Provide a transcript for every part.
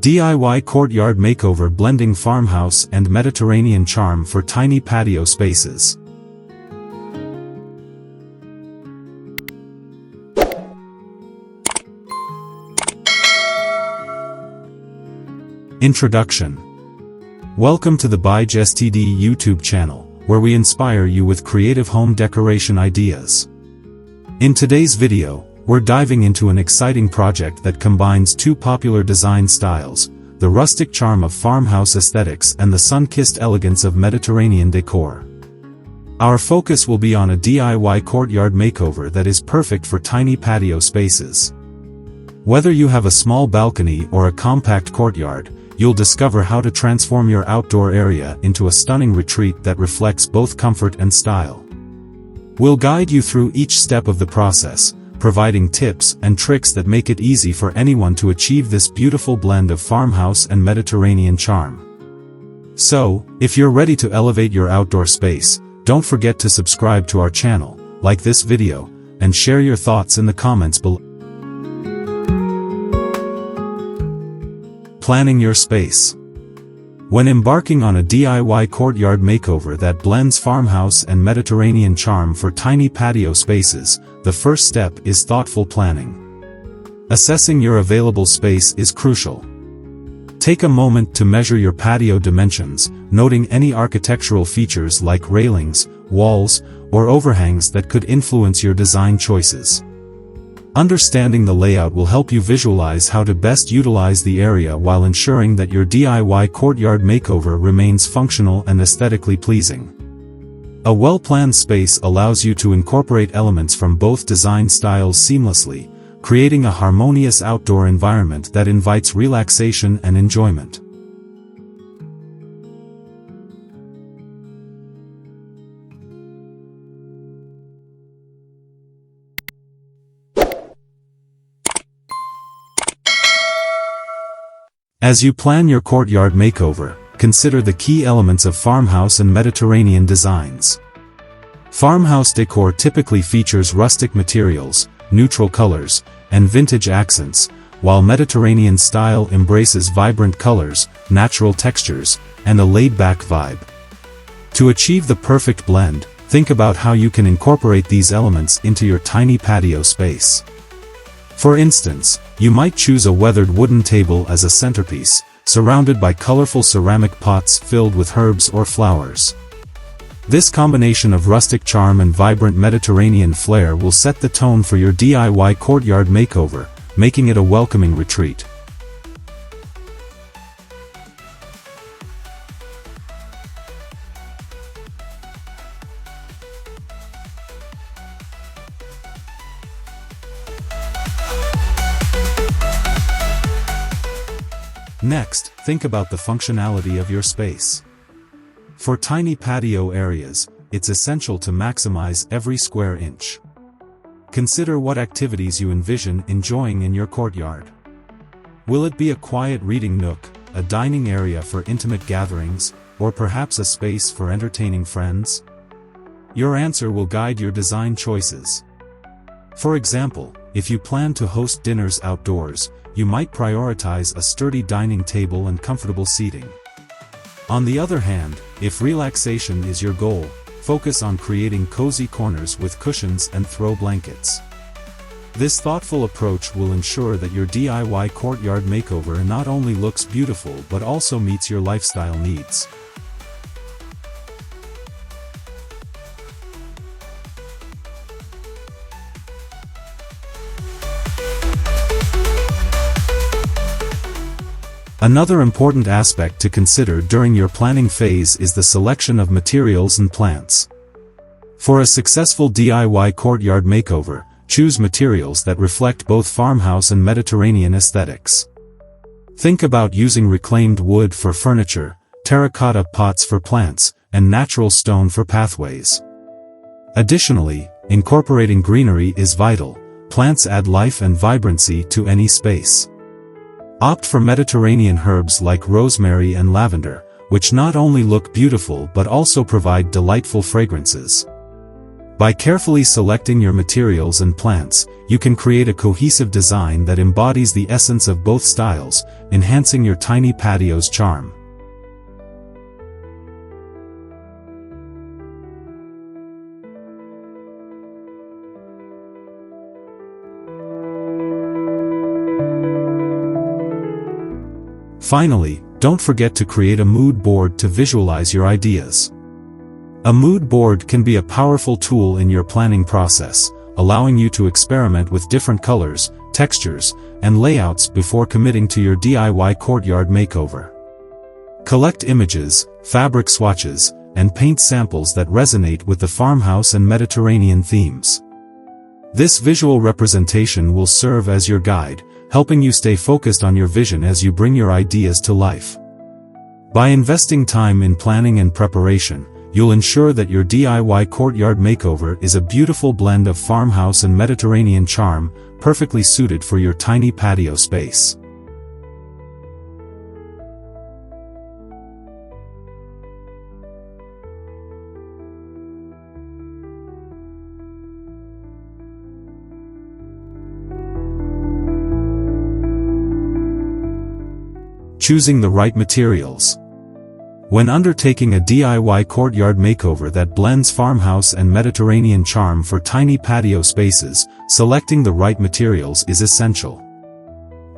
DIY Courtyard Makeover, blending farmhouse and Mediterranean charm for tiny patio spaces. Introduction. Welcome to the By JSTD YouTube channel, where we inspire you with creative home decoration ideas. In today's video, we're diving into an exciting project that combines two popular design styles, the rustic charm of farmhouse aesthetics and the sun-kissed elegance of Mediterranean decor. Our focus will be on a DIY courtyard makeover that is perfect for tiny patio spaces. Whether you have a small balcony or a compact courtyard, you'll discover how to transform your outdoor area into a stunning retreat that reflects both comfort and style. We'll guide you through each step of the process, providing tips and tricks that make it easy for anyone to achieve this beautiful blend of farmhouse and Mediterranean charm. So, if you're ready to elevate your outdoor space, don't forget to subscribe to our channel, like this video, and share your thoughts in the comments below. Planning your space. When embarking on a DIY courtyard makeover that blends farmhouse and Mediterranean charm for tiny patio spaces, the first step is thoughtful planning. Assessing your available space is crucial. Take a moment to measure your patio dimensions, noting any architectural features like railings, walls, or overhangs that could influence your design choices. Understanding the layout will help you visualize how to best utilize the area while ensuring that your DIY courtyard makeover remains functional and aesthetically pleasing. A well-planned space allows you to incorporate elements from both design styles seamlessly, creating a harmonious outdoor environment that invites relaxation and enjoyment. As you plan your courtyard makeover, consider the key elements of farmhouse and Mediterranean designs. Farmhouse decor typically features rustic materials, neutral colors, and vintage accents, while Mediterranean style embraces vibrant colors, natural textures, and a laid-back vibe. To achieve the perfect blend, think about how you can incorporate these elements into your tiny patio space. For instance, you might choose a weathered wooden table as a centerpiece, surrounded by colorful ceramic pots filled with herbs or flowers. This combination of rustic charm and vibrant Mediterranean flair will set the tone for your DIY courtyard makeover, making it a welcoming retreat. Next, think about the functionality of your space. For tiny patio areas, it's essential to maximize every square inch. Consider what activities you envision enjoying in your courtyard. Will it be a quiet reading nook, a dining area for intimate gatherings, or perhaps a space for entertaining friends? Your answer will guide your design choices. For example, if you plan to host dinners outdoors, you might prioritize a sturdy dining table and comfortable seating. On the other hand, if relaxation is your goal, focus on creating cozy corners with cushions and throw blankets. This thoughtful approach will ensure that your DIY courtyard makeover not only looks beautiful but also meets your lifestyle needs. Another important aspect to consider during your planning phase is the selection of materials and plants. For a successful DIY courtyard makeover, choose materials that reflect both farmhouse and Mediterranean aesthetics. Think about using reclaimed wood for furniture, terracotta pots for plants, and natural stone for pathways. Additionally, incorporating greenery is vital. Plants add life and vibrancy to any space. Opt for Mediterranean herbs like rosemary and lavender, which not only look beautiful but also provide delightful fragrances. By carefully selecting your materials and plants, you can create a cohesive design that embodies the essence of both styles, enhancing your tiny patio's charm. Finally, don't forget to create a mood board to visualize your ideas. A mood board can be a powerful tool in your planning process, allowing you to experiment with different colors, textures, and layouts before committing to your DIY courtyard makeover. Collect images, fabric swatches, and paint samples that resonate with the farmhouse and Mediterranean themes. This visual representation will serve as your guide, helping you stay focused on your vision as you bring your ideas to life. By investing time in planning and preparation, you'll ensure that your DIY courtyard makeover is a beautiful blend of farmhouse and Mediterranean charm, perfectly suited for your tiny patio space. Choosing the right materials. When undertaking a DIY courtyard makeover that blends farmhouse and Mediterranean charm for tiny patio spaces, selecting the right materials is essential.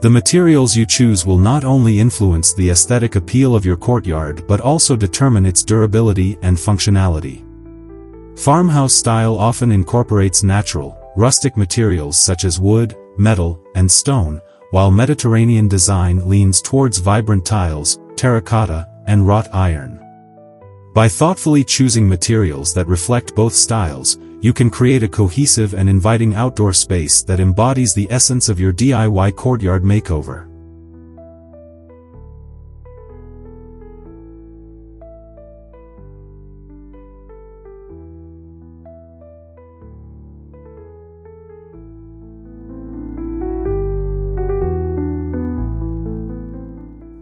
The materials you choose will not only influence the aesthetic appeal of your courtyard but also determine its durability and functionality. Farmhouse style often incorporates natural, rustic materials such as wood, metal, and stone, while Mediterranean design leans towards vibrant tiles, terracotta, and wrought iron. By thoughtfully choosing materials that reflect both styles, you can create a cohesive and inviting outdoor space that embodies the essence of your DIY courtyard makeover.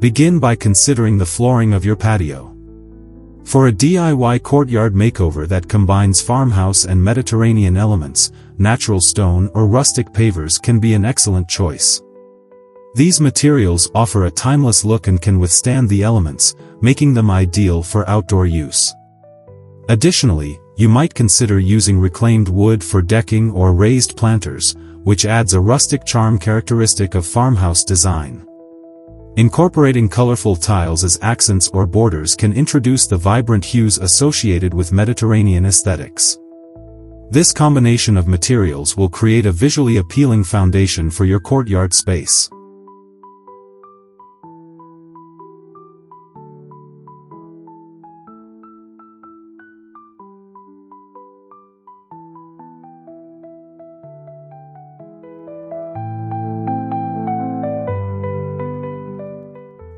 Begin by considering the flooring of your patio. For a DIY courtyard makeover that combines farmhouse and Mediterranean elements, natural stone or rustic pavers can be an excellent choice. These materials offer a timeless look and can withstand the elements, making them ideal for outdoor use. Additionally, you might consider using reclaimed wood for decking or raised planters, which adds a rustic charm characteristic of farmhouse design. Incorporating colorful tiles as accents or borders can introduce the vibrant hues associated with Mediterranean aesthetics. This combination of materials will create a visually appealing foundation for your courtyard space.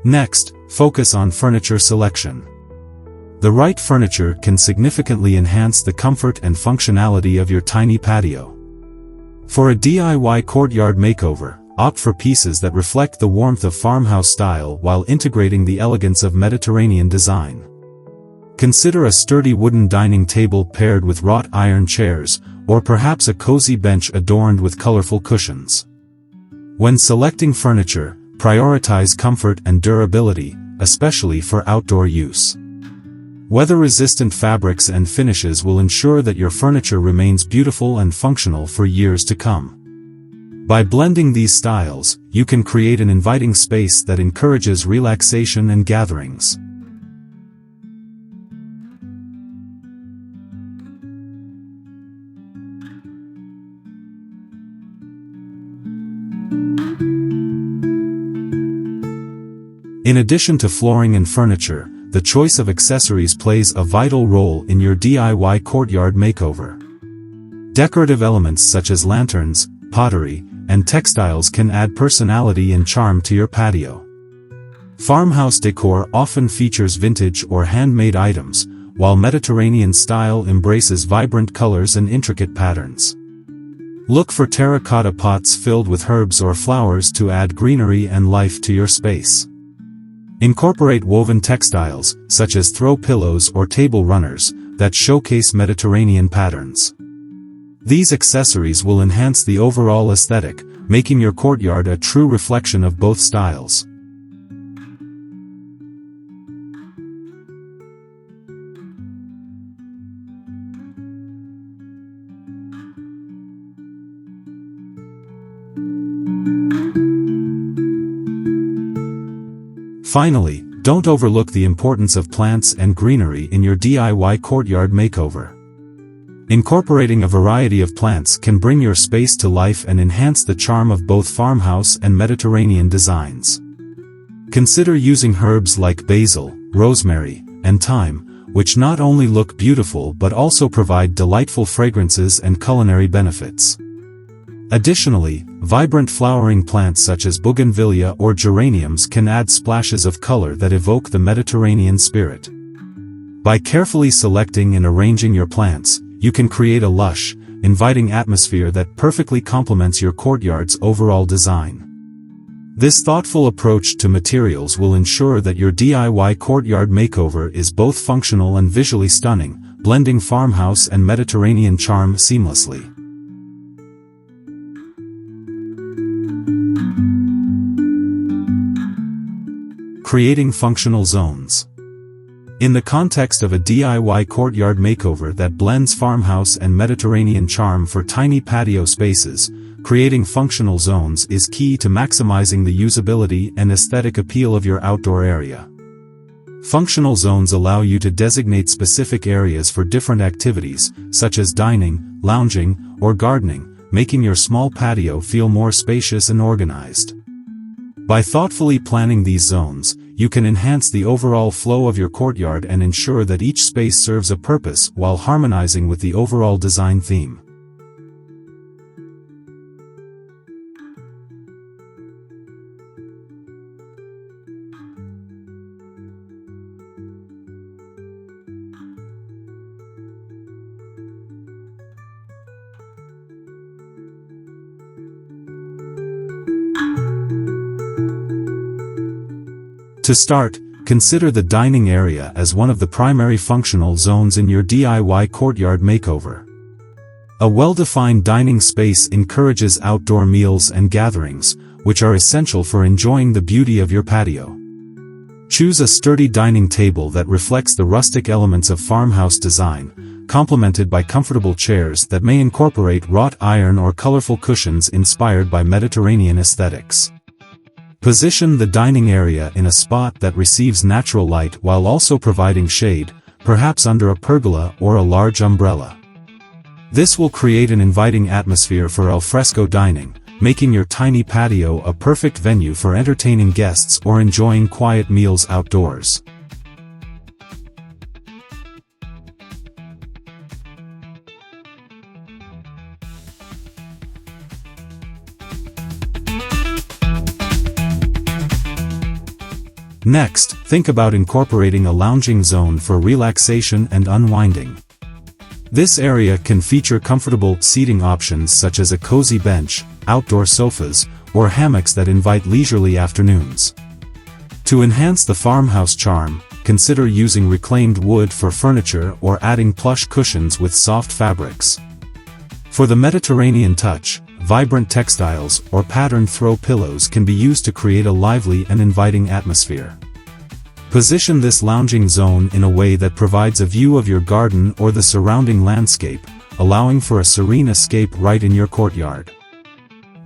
Next, focus on furniture selection. The right furniture can significantly enhance the comfort and functionality of your tiny patio. For a DIY courtyard makeover, opt for pieces that reflect the warmth of farmhouse style while integrating the elegance of Mediterranean design. Consider a sturdy wooden dining table paired with wrought iron chairs, or perhaps a cozy bench adorned with colorful cushions. When selecting furniture, prioritize comfort and durability, especially for outdoor use. Weather-resistant fabrics and finishes will ensure that your furniture remains beautiful and functional for years to come. By blending these styles, you can create an inviting space that encourages relaxation and gatherings. In addition to flooring and furniture, the choice of accessories plays a vital role in your DIY courtyard makeover. Decorative elements such as lanterns, pottery, and textiles can add personality and charm to your patio. Farmhouse decor often features vintage or handmade items, while Mediterranean style embraces vibrant colors and intricate patterns. Look for terracotta pots filled with herbs or flowers to add greenery and life to your space. Incorporate woven textiles, such as throw pillows or table runners, that showcase Mediterranean patterns. These accessories will enhance the overall aesthetic, making your courtyard a true reflection of both styles. Finally, don't overlook the importance of plants and greenery in your DIY courtyard makeover. Incorporating a variety of plants can bring your space to life and enhance the charm of both farmhouse and Mediterranean designs. Consider using herbs like basil, rosemary, and thyme, which not only look beautiful but also provide delightful fragrances and culinary benefits. Additionally, vibrant flowering plants such as bougainvillea or geraniums can add splashes of color that evoke the Mediterranean spirit. By carefully selecting and arranging your plants, you can create a lush, inviting atmosphere that perfectly complements your courtyard's overall design. This thoughtful approach to materials will ensure that your DIY courtyard makeover is both functional and visually stunning, blending farmhouse and Mediterranean charm seamlessly. Creating functional zones. In the context of a DIY courtyard makeover that blends farmhouse and Mediterranean charm for tiny patio spaces, creating functional zones is key to maximizing the usability and aesthetic appeal of your outdoor area. Functional zones allow you to designate specific areas for different activities, such as dining, lounging, or gardening, making your small patio feel more spacious and organized. By thoughtfully planning these zones, you can enhance the overall flow of your courtyard and ensure that each space serves a purpose while harmonizing with the overall design theme. To start, consider the dining area as one of the primary functional zones in your DIY courtyard makeover. A well-defined dining space encourages outdoor meals and gatherings, which are essential for enjoying the beauty of your patio. Choose a sturdy dining table that reflects the rustic elements of farmhouse design, complemented by comfortable chairs that may incorporate wrought iron or colorful cushions inspired by Mediterranean aesthetics. Position the dining area in a spot that receives natural light while also providing shade, perhaps under a pergola or a large umbrella. This will create an inviting atmosphere for al fresco dining, making your tiny patio a perfect venue for entertaining guests or enjoying quiet meals outdoors. Next, think about incorporating a lounging zone for relaxation and unwinding. This area can feature comfortable seating options such as a cozy bench, outdoor sofas, or hammocks that invite leisurely afternoons. To enhance the farmhouse charm, consider using reclaimed wood for furniture or adding plush cushions with soft fabrics. For the Mediterranean touch, vibrant textiles or patterned throw pillows can be used to create a lively and inviting atmosphere. Position this lounging zone in a way that provides a view of your garden or the surrounding landscape, allowing for a serene escape right in your courtyard.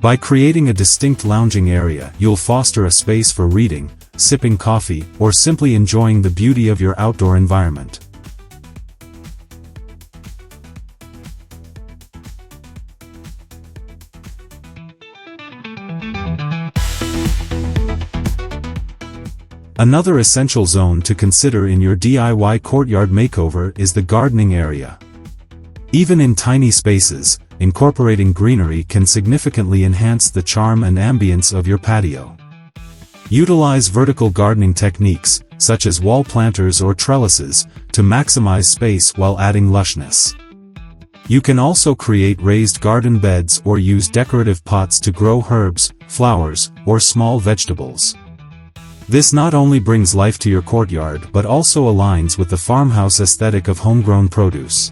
By creating a distinct lounging area, you'll foster a space for reading, sipping coffee, or simply enjoying the beauty of your outdoor environment. Another essential zone to consider in your DIY courtyard makeover is the gardening area. Even in tiny spaces, incorporating greenery can significantly enhance the charm and ambience of your patio. Utilize vertical gardening techniques, such as wall planters or trellises, to maximize space while adding lushness. You can also create raised garden beds or use decorative pots to grow herbs, flowers, or small vegetables. This not only brings life to your courtyard but also aligns with the farmhouse aesthetic of homegrown produce.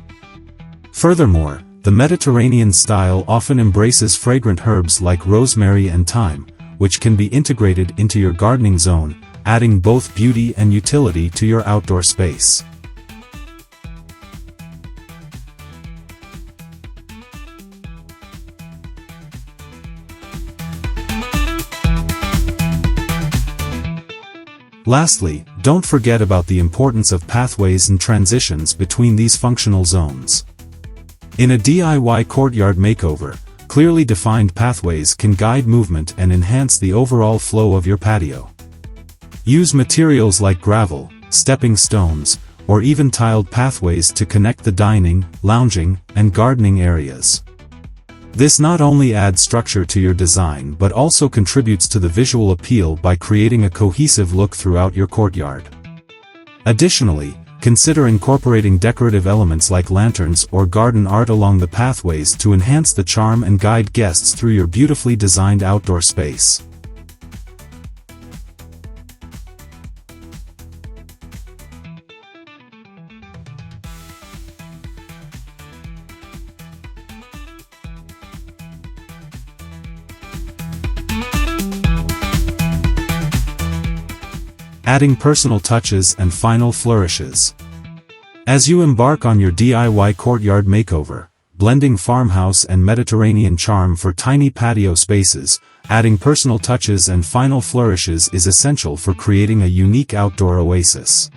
Furthermore, The Mediterranean style often embraces fragrant herbs like rosemary and thyme, which can be integrated into your gardening zone, adding both beauty and utility to your outdoor space. Lastly, don't forget about the importance of pathways and transitions between these functional zones. In a DIY courtyard makeover, clearly defined pathways can guide movement and enhance the overall flow of your patio. Use materials like gravel, stepping stones, or even tiled pathways to connect the dining, lounging, and gardening areas. This not only adds structure to your design but also contributes to the visual appeal by creating a cohesive look throughout your courtyard. Additionally, consider incorporating decorative elements like lanterns or garden art along the pathways to enhance the charm and guide guests through your beautifully designed outdoor space. Adding personal touches and final flourishes. As you embark on your DIY courtyard makeover, blending farmhouse and Mediterranean charm for tiny patio spaces, adding personal touches and final flourishes is essential for creating a unique outdoor oasis.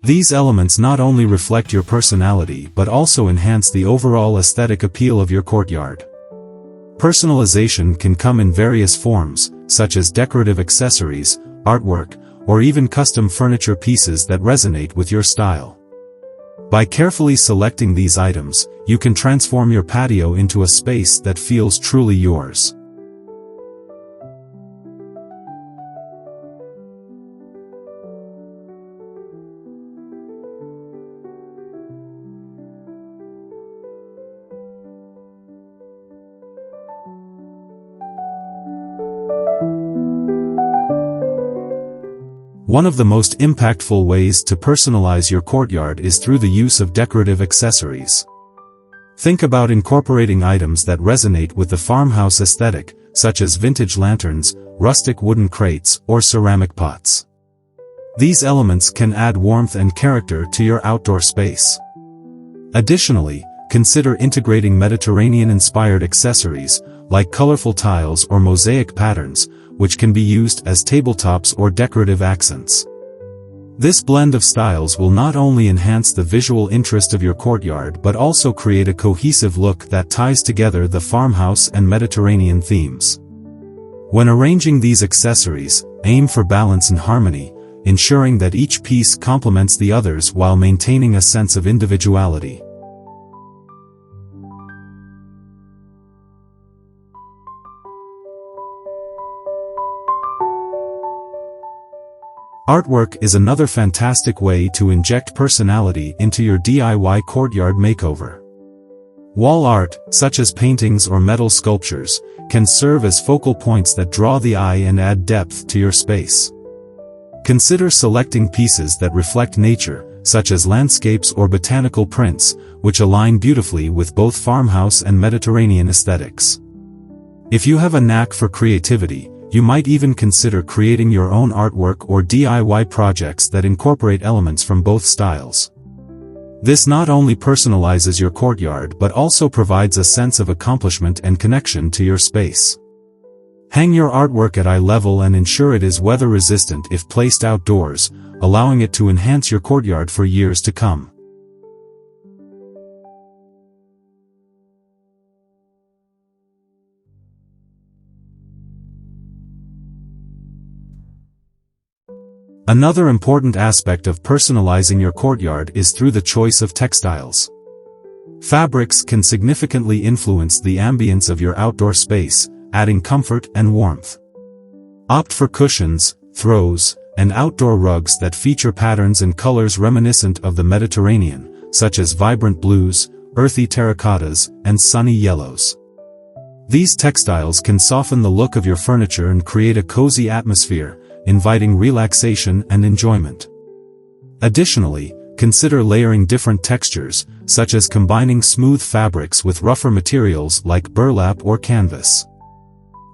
These elements not only reflect your personality but also enhance the overall aesthetic appeal of your courtyard. Personalization can come in various forms, such as decorative accessories, artwork, or even custom furniture pieces that resonate with your style. By carefully selecting these items, you can transform your patio into a space that feels truly yours. One of the most impactful ways to personalize your courtyard is through the use of decorative accessories. Think about incorporating items that resonate with the farmhouse aesthetic, such as vintage lanterns, rustic wooden crates, or ceramic pots. These elements can add warmth and character to your outdoor space. Additionally, consider integrating Mediterranean-inspired accessories, like colorful tiles or mosaic patterns, which can be used as tabletops or decorative accents. This blend of styles will not only enhance the visual interest of your courtyard but also create a cohesive look that ties together the farmhouse and Mediterranean themes. When arranging these accessories, aim for balance and harmony, ensuring that each piece complements the others while maintaining a sense of individuality. Artwork is another fantastic way to inject personality into your DIY courtyard makeover. Wall art, such as paintings or metal sculptures, can serve as focal points that draw the eye and add depth to your space. Consider selecting pieces that reflect nature, such as landscapes or botanical prints, which align beautifully with both farmhouse and Mediterranean aesthetics. If you have a knack for creativity, you might even consider creating your own artwork or DIY projects that incorporate elements from both styles. This not only personalizes your courtyard but also provides a sense of accomplishment and connection to your space. Hang your artwork at eye level and ensure it is weather-resistant if placed outdoors, allowing it to enhance your courtyard for years to come. Another important aspect of personalizing your courtyard is through the choice of textiles. Fabrics can significantly influence the ambience of your outdoor space, adding comfort and warmth. Opt for cushions, throws, and outdoor rugs that feature patterns and colors reminiscent of the Mediterranean, such as vibrant blues, earthy terracottas, and sunny yellows. These textiles can soften the look of your furniture and create a cozy atmosphere, inviting relaxation and enjoyment. Additionally, consider layering different textures, such as combining smooth fabrics with rougher materials like burlap or canvas.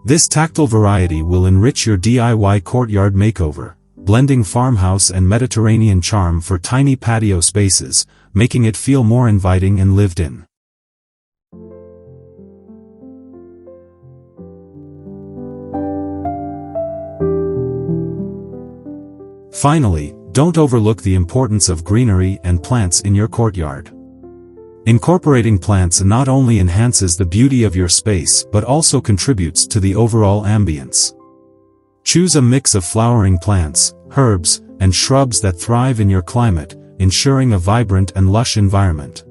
This tactile variety will enrich your DIY courtyard makeover, blending farmhouse and Mediterranean charm for tiny patio spaces, making it feel more inviting and lived in. Finally, don't overlook the importance of greenery and plants in your courtyard. Incorporating plants not only enhances the beauty of your space but also contributes to the overall ambience. Choose a mix of flowering plants, herbs, and shrubs that thrive in your climate, ensuring a vibrant and lush environment.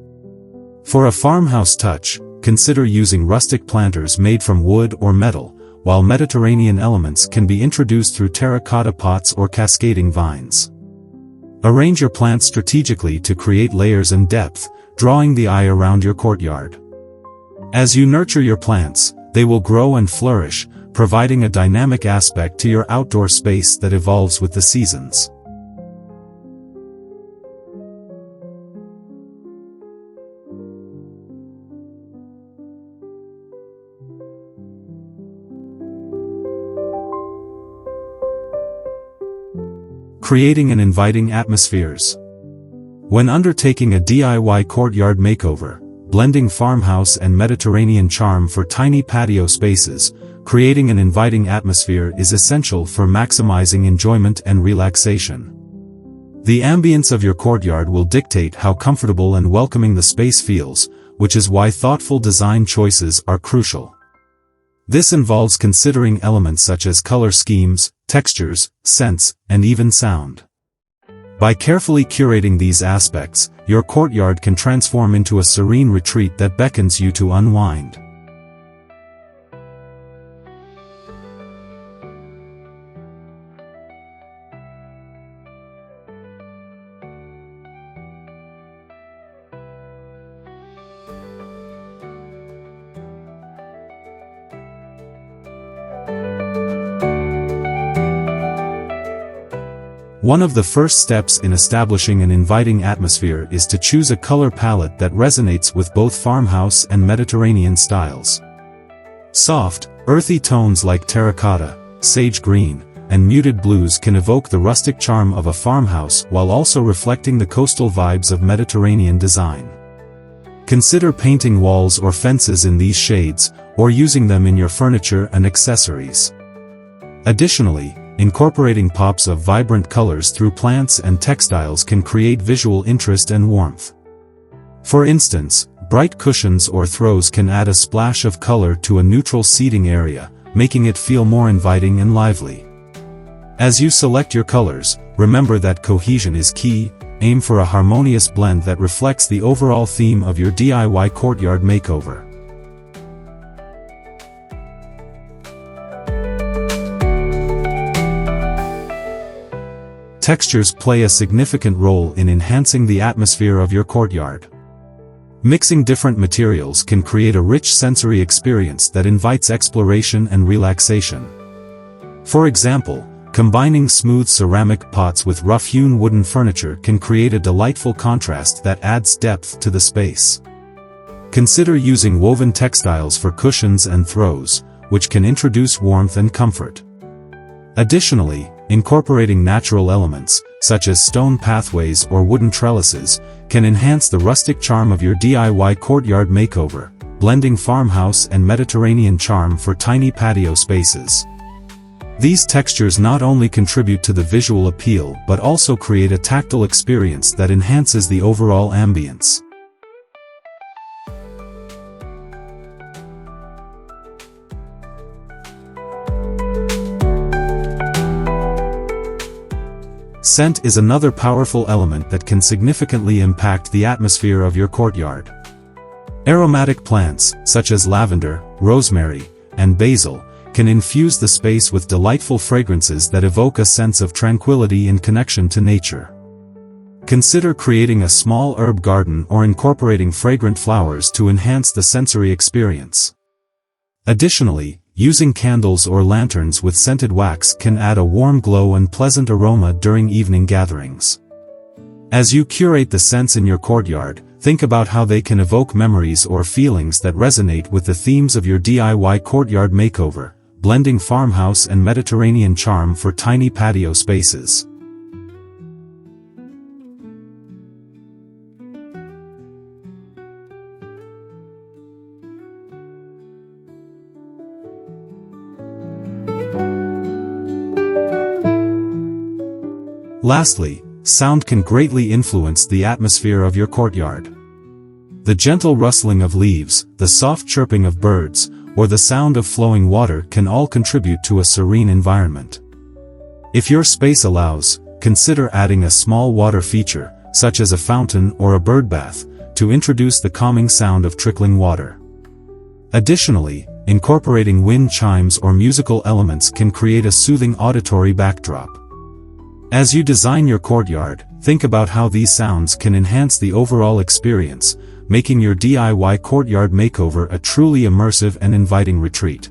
For a farmhouse touch, consider using rustic planters made from wood or metal, while Mediterranean elements can be introduced through terracotta pots or cascading vines. Arrange your plants strategically to create layers and depth, drawing the eye around your courtyard. As you nurture your plants, they will grow and flourish, providing a dynamic aspect to your outdoor space that evolves with the seasons. Creating and inviting atmospheres. When undertaking a DIY courtyard makeover, blending farmhouse and Mediterranean charm for tiny patio spaces, creating an inviting atmosphere is essential for maximizing enjoyment and relaxation. The ambience of your courtyard will dictate how comfortable and welcoming the space feels, which is why thoughtful design choices are crucial. This involves considering elements such as color schemes, textures, scents, and even sound. By carefully curating these aspects, your courtyard can transform into a serene retreat that beckons you to unwind. One of the first steps in establishing an inviting atmosphere is to choose a color palette that resonates with both farmhouse and Mediterranean styles. Soft, earthy tones like terracotta, sage green, and muted blues can evoke the rustic charm of a farmhouse while also reflecting the coastal vibes of Mediterranean design. Consider painting walls or fences in these shades, or using them in your furniture and accessories. Additionally, incorporating pops of vibrant colors through plants and textiles can create visual interest and warmth. For instance, bright cushions or throws can add a splash of color to a neutral seating area, making it feel more inviting and lively. As you select your colors, remember that cohesion is key. Aim for a harmonious blend that reflects the overall theme of your DIY courtyard makeover. Textures play a significant role in enhancing the atmosphere of your courtyard. Mixing different materials can create a rich sensory experience that invites exploration and relaxation. For example, combining smooth ceramic pots with rough-hewn wooden furniture can create a delightful contrast that adds depth to the space. Consider using woven textiles for cushions and throws, which can introduce warmth and comfort. Additionally, incorporating natural elements, such as stone pathways or wooden trellises, can enhance the rustic charm of your DIY courtyard makeover, blending farmhouse and Mediterranean charm for tiny patio spaces. These textures not only contribute to the visual appeal but also create a tactile experience that enhances the overall ambience. Scent is another powerful element that can significantly impact the atmosphere of your courtyard. Aromatic plants, such as lavender, rosemary, and basil, can infuse the space with delightful fragrances that evoke a sense of tranquility and connection to nature. Consider creating a small herb garden or incorporating fragrant flowers to enhance the sensory experience. Additionally, using candles or lanterns with scented wax can add a warm glow and pleasant aroma during evening gatherings. As you curate the scents in your courtyard, think about how they can evoke memories or feelings that resonate with the themes of your DIY courtyard makeover, blending farmhouse and Mediterranean charm for tiny patio spaces. Lastly, sound can greatly influence the atmosphere of your courtyard. The gentle rustling of leaves, the soft chirping of birds, or the sound of flowing water can all contribute to a serene environment. If your space allows, consider adding a small water feature, such as a fountain or a bird bath, to introduce the calming sound of trickling water. Additionally, incorporating wind chimes or musical elements can create a soothing auditory backdrop. As you design your courtyard, think about how these sounds can enhance the overall experience, making your DIY courtyard makeover a truly immersive and inviting retreat.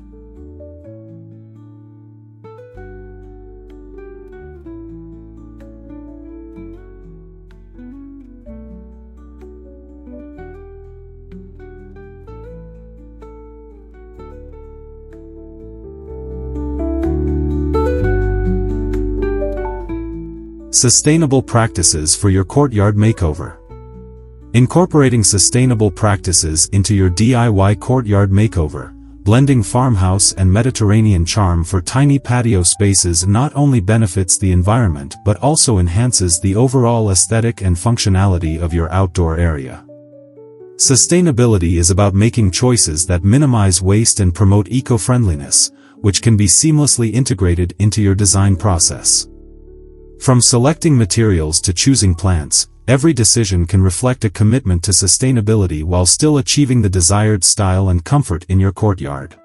Sustainable practices for your courtyard makeover. Incorporating sustainable practices into your DIY courtyard makeover, blending farmhouse and Mediterranean charm for tiny patio spaces not only benefits the environment but also enhances the overall aesthetic and functionality of your outdoor area. Sustainability is about making choices that minimize waste and promote eco-friendliness, which can be seamlessly integrated into your design process. From selecting materials to choosing plants, every decision can reflect a commitment to sustainability while still achieving the desired style and comfort in your courtyard.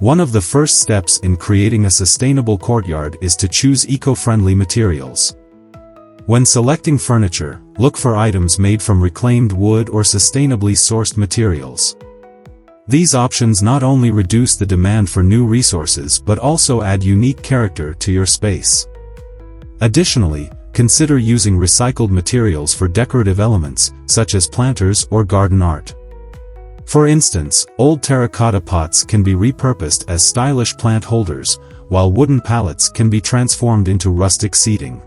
One of the first steps in creating a sustainable courtyard is to choose eco-friendly materials. When selecting furniture, look for items made from reclaimed wood or sustainably sourced materials. These options not only reduce the demand for new resources but also add unique character to your space. Additionally, consider using recycled materials for decorative elements, such as planters or garden art. For instance, old terracotta pots can be repurposed as stylish plant holders, while wooden pallets can be transformed into rustic seating.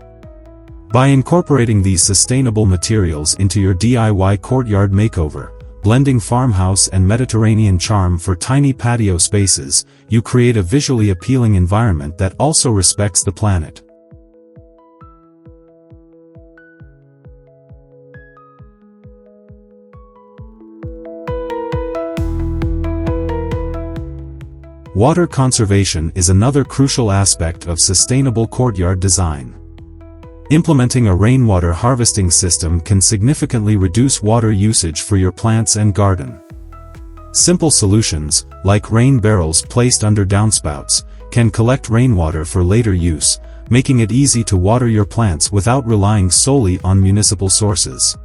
By incorporating these sustainable materials into your DIY courtyard makeover, blending farmhouse and Mediterranean charm for tiny patio spaces, you create a visually appealing environment that also respects the planet. Water conservation is another crucial aspect of sustainable courtyard design. Implementing a rainwater harvesting system can significantly reduce water usage for your plants and garden. Simple solutions, like rain barrels placed under downspouts, can collect rainwater for later use, making it easy to water your plants without relying solely on municipal sources.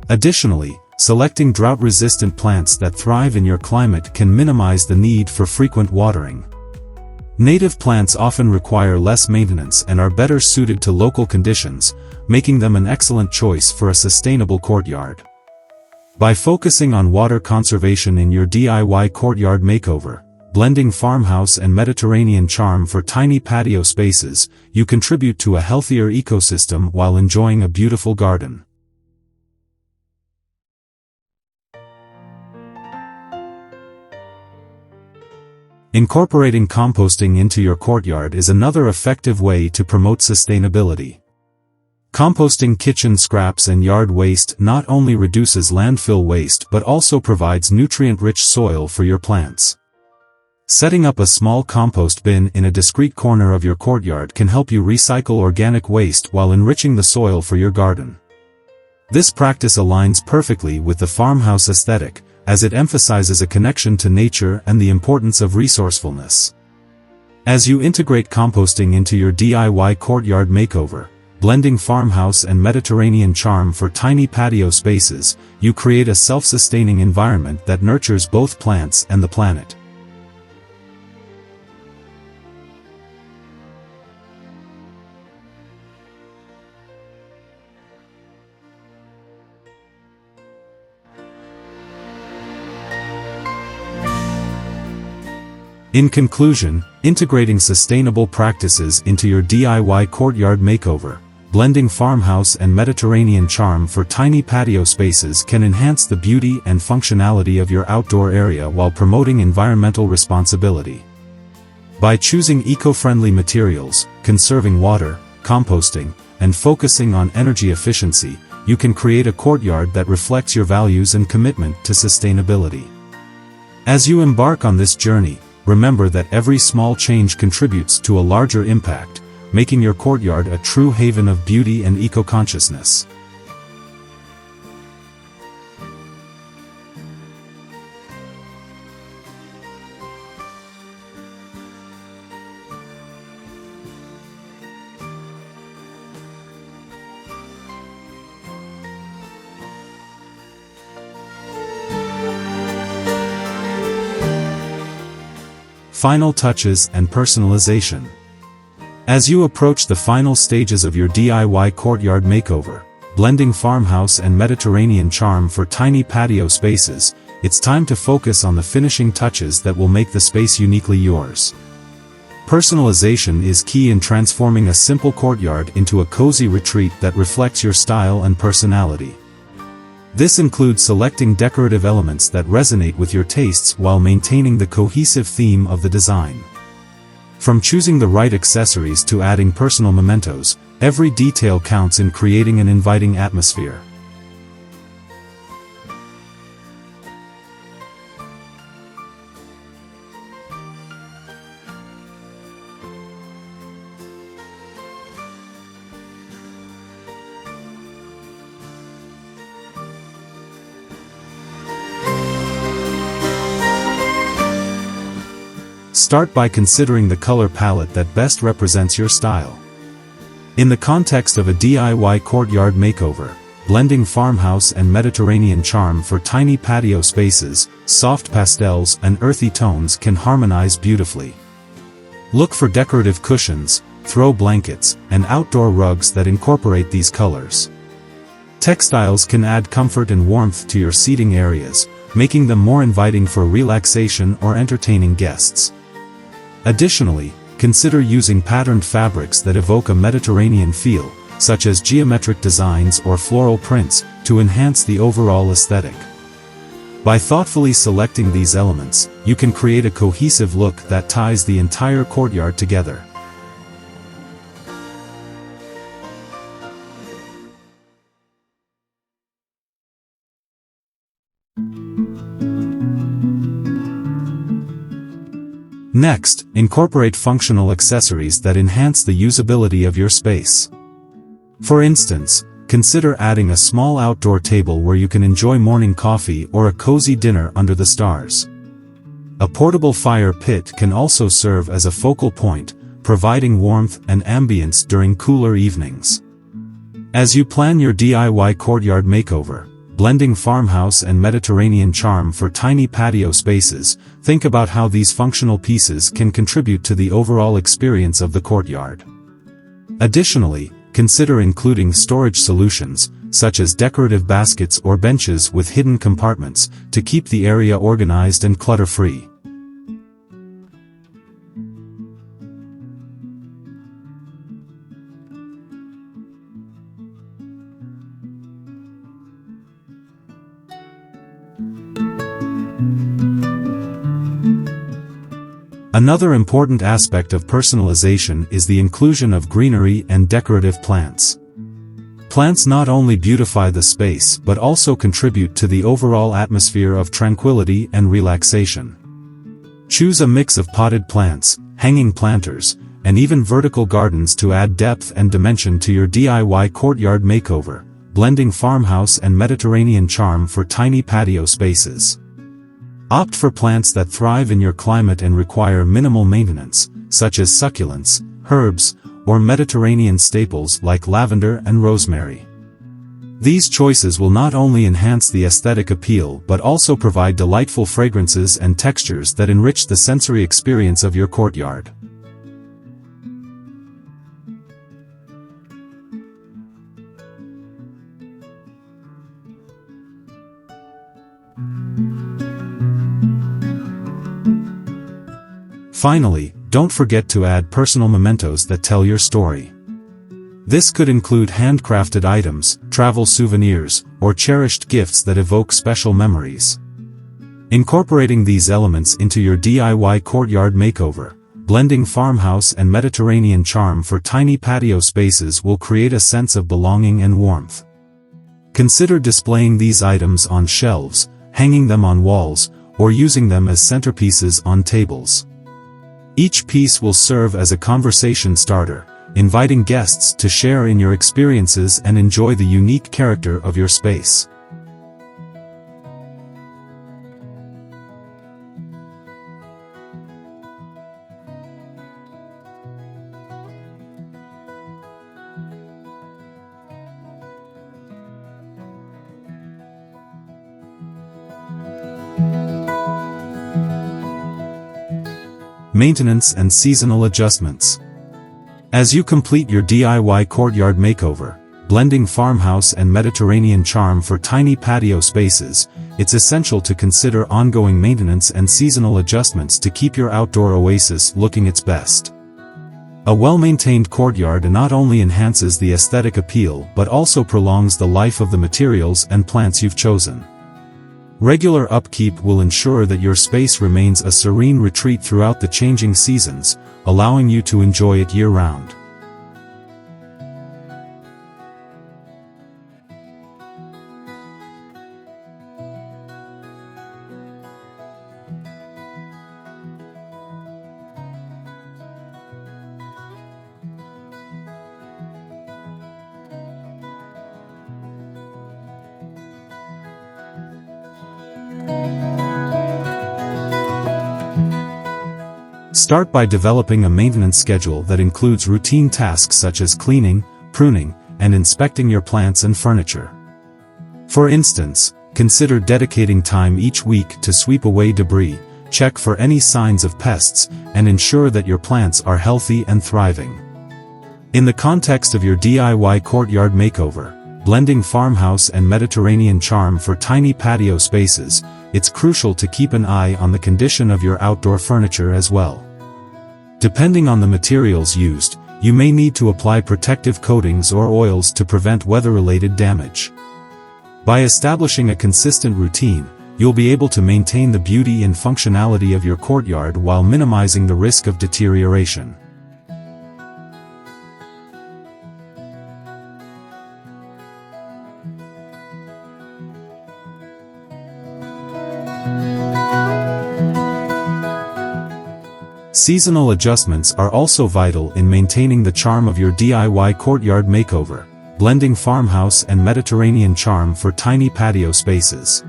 Additionally, selecting drought-resistant plants that thrive in your climate can minimize the need for frequent watering. Native plants often require less maintenance and are better suited to local conditions, making them an excellent choice for a sustainable courtyard. By focusing on water conservation in your DIY courtyard makeover, blending farmhouse and Mediterranean charm for tiny patio spaces, you contribute to a healthier ecosystem while enjoying a beautiful garden. Incorporating composting into your courtyard is another effective way to promote sustainability. Composting kitchen scraps and yard waste not only reduces landfill waste but also provides nutrient-rich soil for your plants. Setting up a small compost bin in a discreet corner of your courtyard can help you recycle organic waste while enriching the soil for your garden. This practice aligns perfectly with the farmhouse aesthetic, as it emphasizes a connection to nature and the importance of resourcefulness. As you integrate composting into your DIY courtyard makeover, blending farmhouse and Mediterranean charm for tiny patio spaces, you create a self-sustaining environment that nurtures both plants and the planet. In conclusion, integrating sustainable practices into your DIY courtyard makeover, blending farmhouse and Mediterranean charm for tiny patio spaces can enhance the beauty and functionality of your outdoor area while promoting environmental responsibility. By choosing eco-friendly materials, conserving water, composting, and focusing on energy efficiency, you can create a courtyard that reflects your values and commitment to sustainability. As you embark on this journey, remember that every small change contributes to a larger impact, making your courtyard a true haven of beauty and eco-consciousness. Final touches and personalization. As you approach the final stages of your DIY courtyard makeover, blending farmhouse and Mediterranean charm for tiny patio spaces, it's time to focus on the finishing touches that will make the space uniquely yours. Personalization is key in transforming a simple courtyard into a cozy retreat that reflects your style and personality. This includes selecting decorative elements that resonate with your tastes while maintaining the cohesive theme of the design. From choosing the right accessories to adding personal mementos, every detail counts in creating an inviting atmosphere. Start by considering the color palette that best represents your style. In the context of a DIY courtyard makeover, blending farmhouse and Mediterranean charm for tiny patio spaces, soft pastels and earthy tones can harmonize beautifully. Look for decorative cushions, throw blankets, and outdoor rugs that incorporate these colors. Textiles can add comfort and warmth to your seating areas, making them more inviting for relaxation or entertaining guests. Additionally, consider using patterned fabrics that evoke a Mediterranean feel, such as geometric designs or floral prints, to enhance the overall aesthetic. By thoughtfully selecting these elements, you can create a cohesive look that ties the entire courtyard together. Next, incorporate functional accessories that enhance the usability of your space. For instance, consider adding a small outdoor table where you can enjoy morning coffee or a cozy dinner under the stars. A portable fire pit can also serve as a focal point, providing warmth and ambience during cooler evenings. As you plan your DIY courtyard makeover, blending farmhouse and Mediterranean charm for tiny patio spaces, think about how these functional pieces can contribute to the overall experience of the courtyard. Additionally, consider including storage solutions, such as decorative baskets or benches with hidden compartments, to keep the area organized and clutter-free. Another important aspect of personalization is the inclusion of greenery and decorative plants. Plants not only beautify the space but also contribute to the overall atmosphere of tranquility and relaxation. Choose a mix of potted plants, hanging planters, and even vertical gardens to add depth and dimension to your DIY courtyard makeover, blending farmhouse and Mediterranean charm for tiny patio spaces. Opt for plants that thrive in your climate and require minimal maintenance, such as succulents, herbs, or Mediterranean staples like lavender and rosemary. These choices will not only enhance the aesthetic appeal but also provide delightful fragrances and textures that enrich the sensory experience of your courtyard. Finally, don't forget to add personal mementos that tell your story. This could include handcrafted items, travel souvenirs, or cherished gifts that evoke special memories. Incorporating these elements into your DIY courtyard makeover, blending farmhouse and Mediterranean charm for tiny patio spaces will create a sense of belonging and warmth. Consider displaying these items on shelves, hanging them on walls, or using them as centerpieces on tables. Each piece will serve as a conversation starter, inviting guests to share in your experiences and enjoy the unique character of your space. Maintenance and seasonal adjustments. As you complete your DIY courtyard makeover, blending farmhouse and Mediterranean charm for tiny patio spaces, it's essential to consider ongoing maintenance and seasonal adjustments to keep your outdoor oasis looking its best. A well-maintained courtyard not only enhances the aesthetic appeal but also prolongs the life of the materials and plants you've chosen. Regular upkeep will ensure that your space remains a serene retreat throughout the changing seasons, allowing you to enjoy it year-round. Start by developing a maintenance schedule that includes routine tasks such as cleaning, pruning, and inspecting your plants and furniture. For instance, consider dedicating time each week to sweep away debris, check for any signs of pests, and ensure that your plants are healthy and thriving. In the context of your DIY courtyard makeover, blending farmhouse and Mediterranean charm for tiny patio spaces, it's crucial to keep an eye on the condition of your outdoor furniture as well. Depending on the materials used, you may need to apply protective coatings or oils to prevent weather-related damage. By establishing a consistent routine, you'll be able to maintain the beauty and functionality of your courtyard while minimizing the risk of deterioration. Seasonal adjustments are also vital in maintaining the charm of your DIY courtyard makeover, blending farmhouse and Mediterranean charm for tiny patio spaces.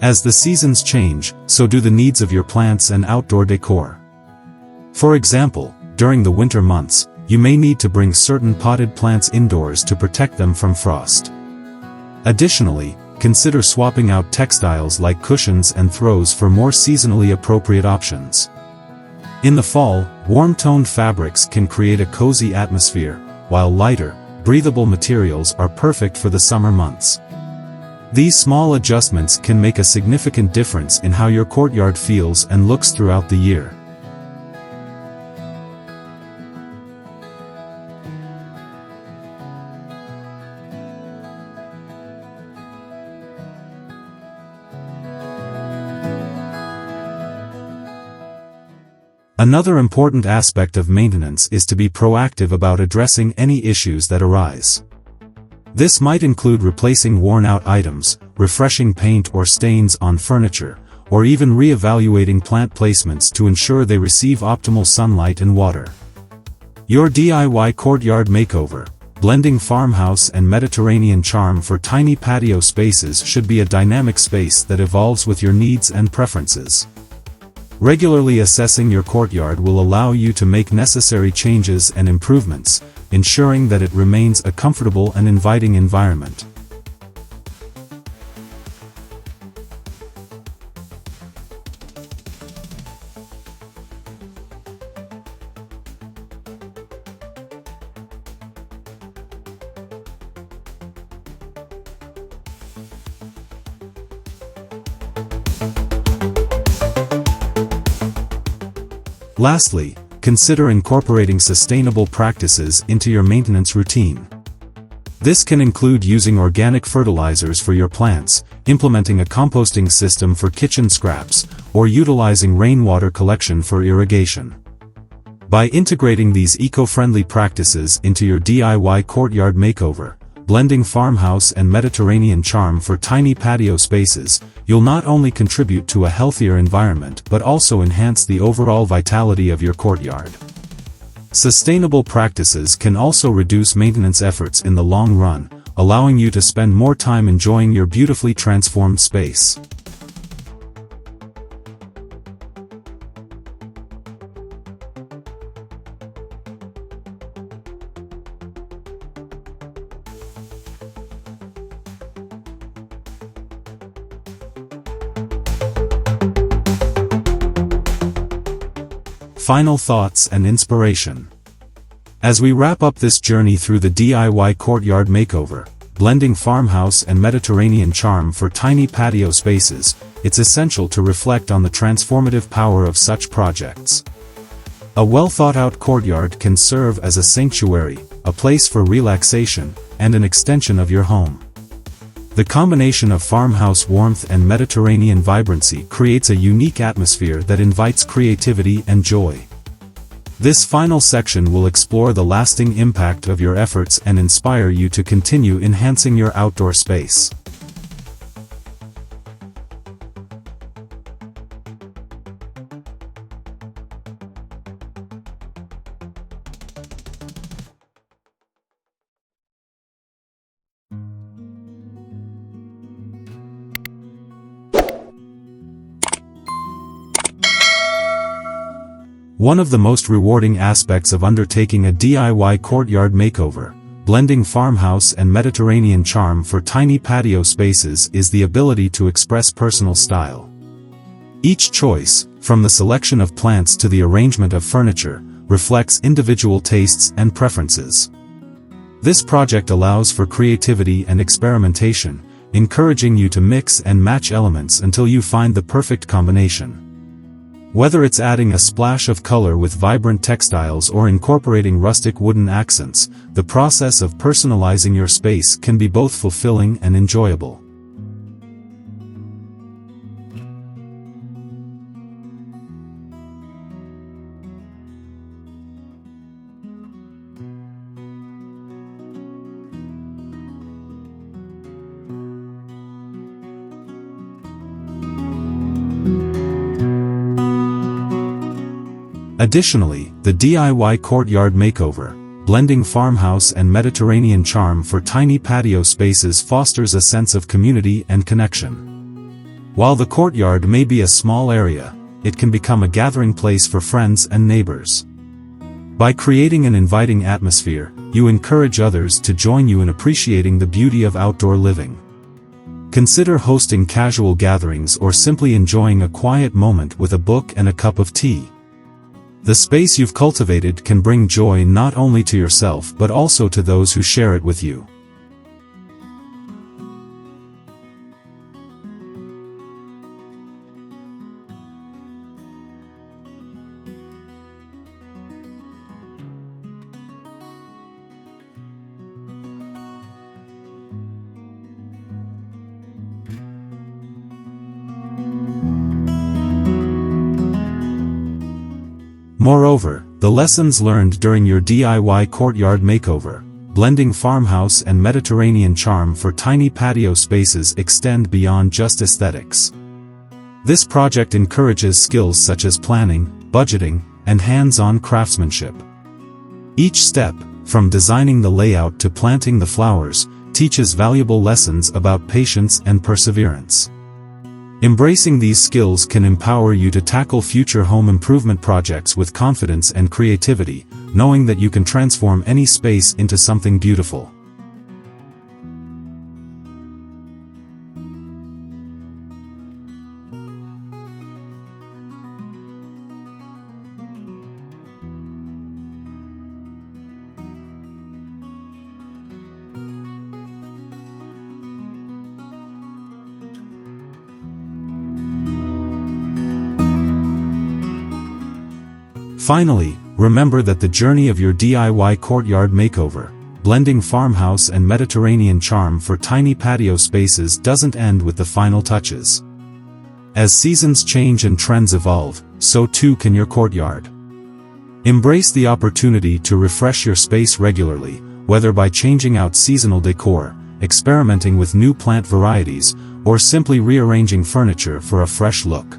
As the seasons change, so do the needs of your plants and outdoor decor. For example, during the winter months, you may need to bring certain potted plants indoors to protect them from frost. Additionally, consider swapping out textiles like cushions and throws for more seasonally appropriate options. In the fall, warm-toned fabrics can create a cozy atmosphere, while lighter, breathable materials are perfect for the summer months. These small adjustments can make a significant difference in how your courtyard feels and looks throughout the year. Another important aspect of maintenance is to be proactive about addressing any issues that arise. This might include replacing worn-out items, refreshing paint or stains on furniture, or even re-evaluating plant placements to ensure they receive optimal sunlight and water. Your DIY courtyard makeover, blending farmhouse and Mediterranean charm for tiny patio spaces should be a dynamic space that evolves with your needs and preferences. Regularly assessing your courtyard will allow you to make necessary changes and improvements, ensuring that it remains a comfortable and inviting environment. Lastly, consider incorporating sustainable practices into your maintenance routine. This can include using organic fertilizers for your plants, implementing a composting system for kitchen scraps, or utilizing rainwater collection for irrigation. By integrating these eco-friendly practices into your DIY courtyard makeover, blending farmhouse and Mediterranean charm for tiny patio spaces, you'll not only contribute to a healthier environment but also enhance the overall vitality of your courtyard. Sustainable practices can also reduce maintenance efforts in the long run, allowing you to spend more time enjoying your beautifully transformed space. Final thoughts and inspiration. As we wrap up this journey through the DIY courtyard makeover, blending farmhouse and Mediterranean charm for tiny patio spaces, it's essential to reflect on the transformative power of such projects. A well-thought-out courtyard can serve as a sanctuary, a place for relaxation, and an extension of your home. The combination of farmhouse warmth and Mediterranean vibrancy creates a unique atmosphere that invites creativity and joy. This final section will explore the lasting impact of your efforts and inspire you to continue enhancing your outdoor space. One of the most rewarding aspects of undertaking a DIY courtyard makeover, blending farmhouse and Mediterranean charm for tiny patio spaces, is the ability to express personal style. Each choice, from the selection of plants to the arrangement of furniture, reflects individual tastes and preferences. This project allows for creativity and experimentation, encouraging you to mix and match elements until you find the perfect combination. Whether it's adding a splash of color with vibrant textiles or incorporating rustic wooden accents, the process of personalizing your space can be both fulfilling and enjoyable. Additionally, the DIY courtyard makeover, blending farmhouse and Mediterranean charm for tiny patio spaces, fosters a sense of community and connection. While the courtyard may be a small area, it can become a gathering place for friends and neighbors. By creating an inviting atmosphere, you encourage others to join you in appreciating the beauty of outdoor living. Consider hosting casual gatherings or simply enjoying a quiet moment with a book and a cup of tea. The space you've cultivated can bring joy not only to yourself but also to those who share it with you. Moreover, the lessons learned during your DIY courtyard makeover, blending farmhouse and Mediterranean charm for tiny patio spaces, extend beyond just aesthetics. This project encourages skills such as planning, budgeting, and hands-on craftsmanship. Each step, from designing the layout to planting the flowers, teaches valuable lessons about patience and perseverance. Embracing these skills can empower you to tackle future home improvement projects with confidence and creativity, knowing that you can transform any space into something beautiful. Finally, remember that the journey of your DIY courtyard makeover, blending farmhouse and Mediterranean charm for tiny patio spaces, doesn't end with the final touches. As seasons change and trends evolve, so too can your courtyard. Embrace the opportunity to refresh your space regularly, whether by changing out seasonal decor, experimenting with new plant varieties, or simply rearranging furniture for a fresh look.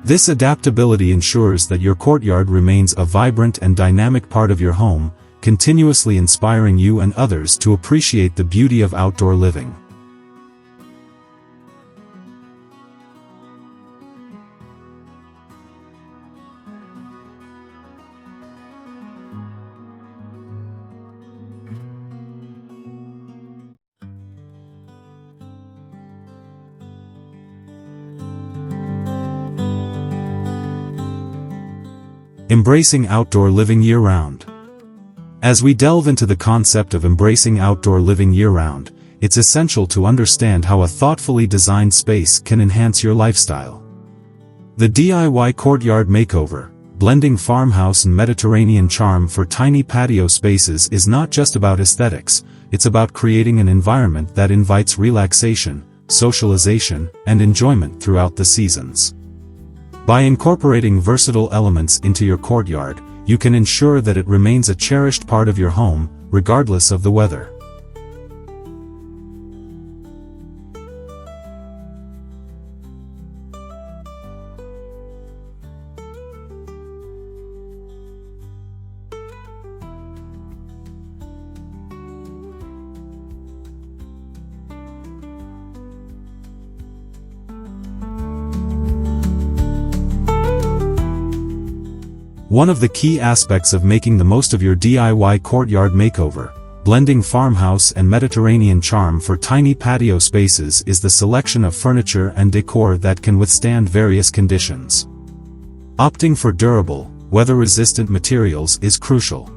This adaptability ensures that your courtyard remains a vibrant and dynamic part of your home, continuously inspiring you and others to appreciate the beauty of outdoor living. Embracing outdoor living year-round. As we delve into the concept of embracing outdoor living year-round, it's essential to understand how a thoughtfully designed space can enhance your lifestyle. The DIY Courtyard Makeover, blending farmhouse and Mediterranean charm for tiny patio spaces, is not just about aesthetics, it's about creating an environment that invites relaxation, socialization, and enjoyment throughout the seasons. By incorporating versatile elements into your courtyard, you can ensure that it remains a cherished part of your home, regardless of the weather. One of the key aspects of making the most of your DIY courtyard makeover, blending farmhouse and Mediterranean charm for tiny patio spaces, is the selection of furniture and decor that can withstand various conditions. Opting for durable, weather-resistant materials is crucial.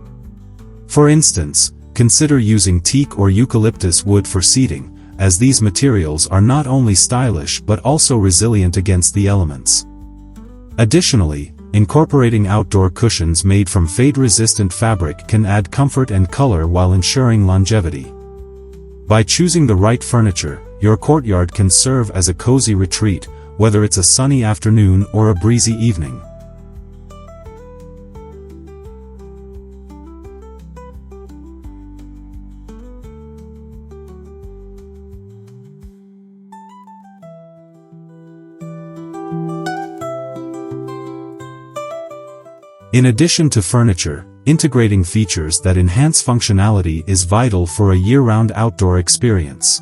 For instance, consider using teak or eucalyptus wood for seating, as these materials are not only stylish but also resilient against the elements. Additionally, incorporating outdoor cushions made from fade-resistant fabric can add comfort and color while ensuring longevity. By choosing the right furniture, your courtyard can serve as a cozy retreat, whether it's a sunny afternoon or a breezy evening. In addition to furniture, integrating features that enhance functionality is vital for a year-round outdoor experience.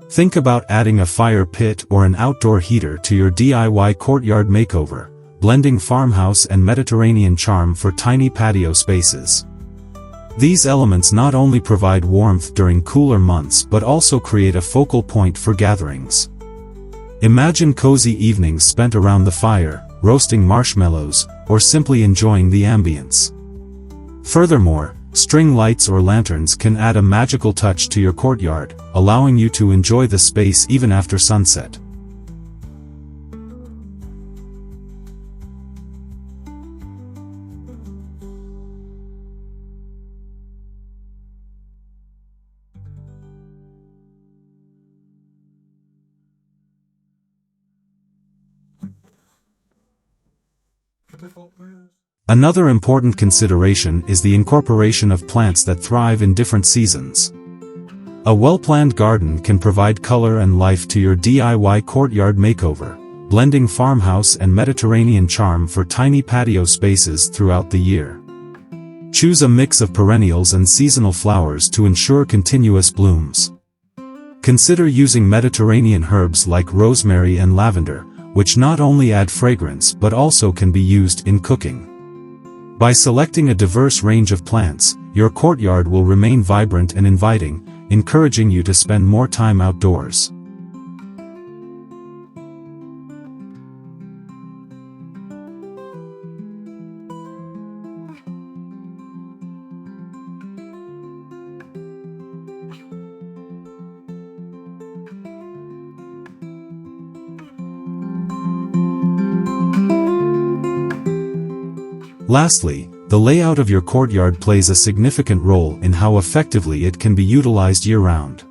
Think about adding a fire pit or an outdoor heater to your DIY courtyard makeover, blending farmhouse and Mediterranean charm for tiny patio spaces. These elements not only provide warmth during cooler months but also create a focal point for gatherings. Imagine cozy evenings spent around the fire, roasting marshmallows, or simply enjoying the ambience. Furthermore, string lights or lanterns can add a magical touch to your courtyard, allowing you to enjoy the space even after sunset. Another important consideration is the incorporation of plants that thrive in different seasons. A well-planned garden can provide color and life to your DIY courtyard makeover, blending farmhouse and Mediterranean charm for tiny patio spaces throughout the year. Choose a mix of perennials and seasonal flowers to ensure continuous blooms. Consider using Mediterranean herbs like rosemary and lavender, which not only add fragrance but also can be used in cooking. By selecting a diverse range of plants, your courtyard will remain vibrant and inviting, encouraging you to spend more time outdoors. Lastly, the layout of your courtyard plays a significant role in how effectively it can be utilized year-round.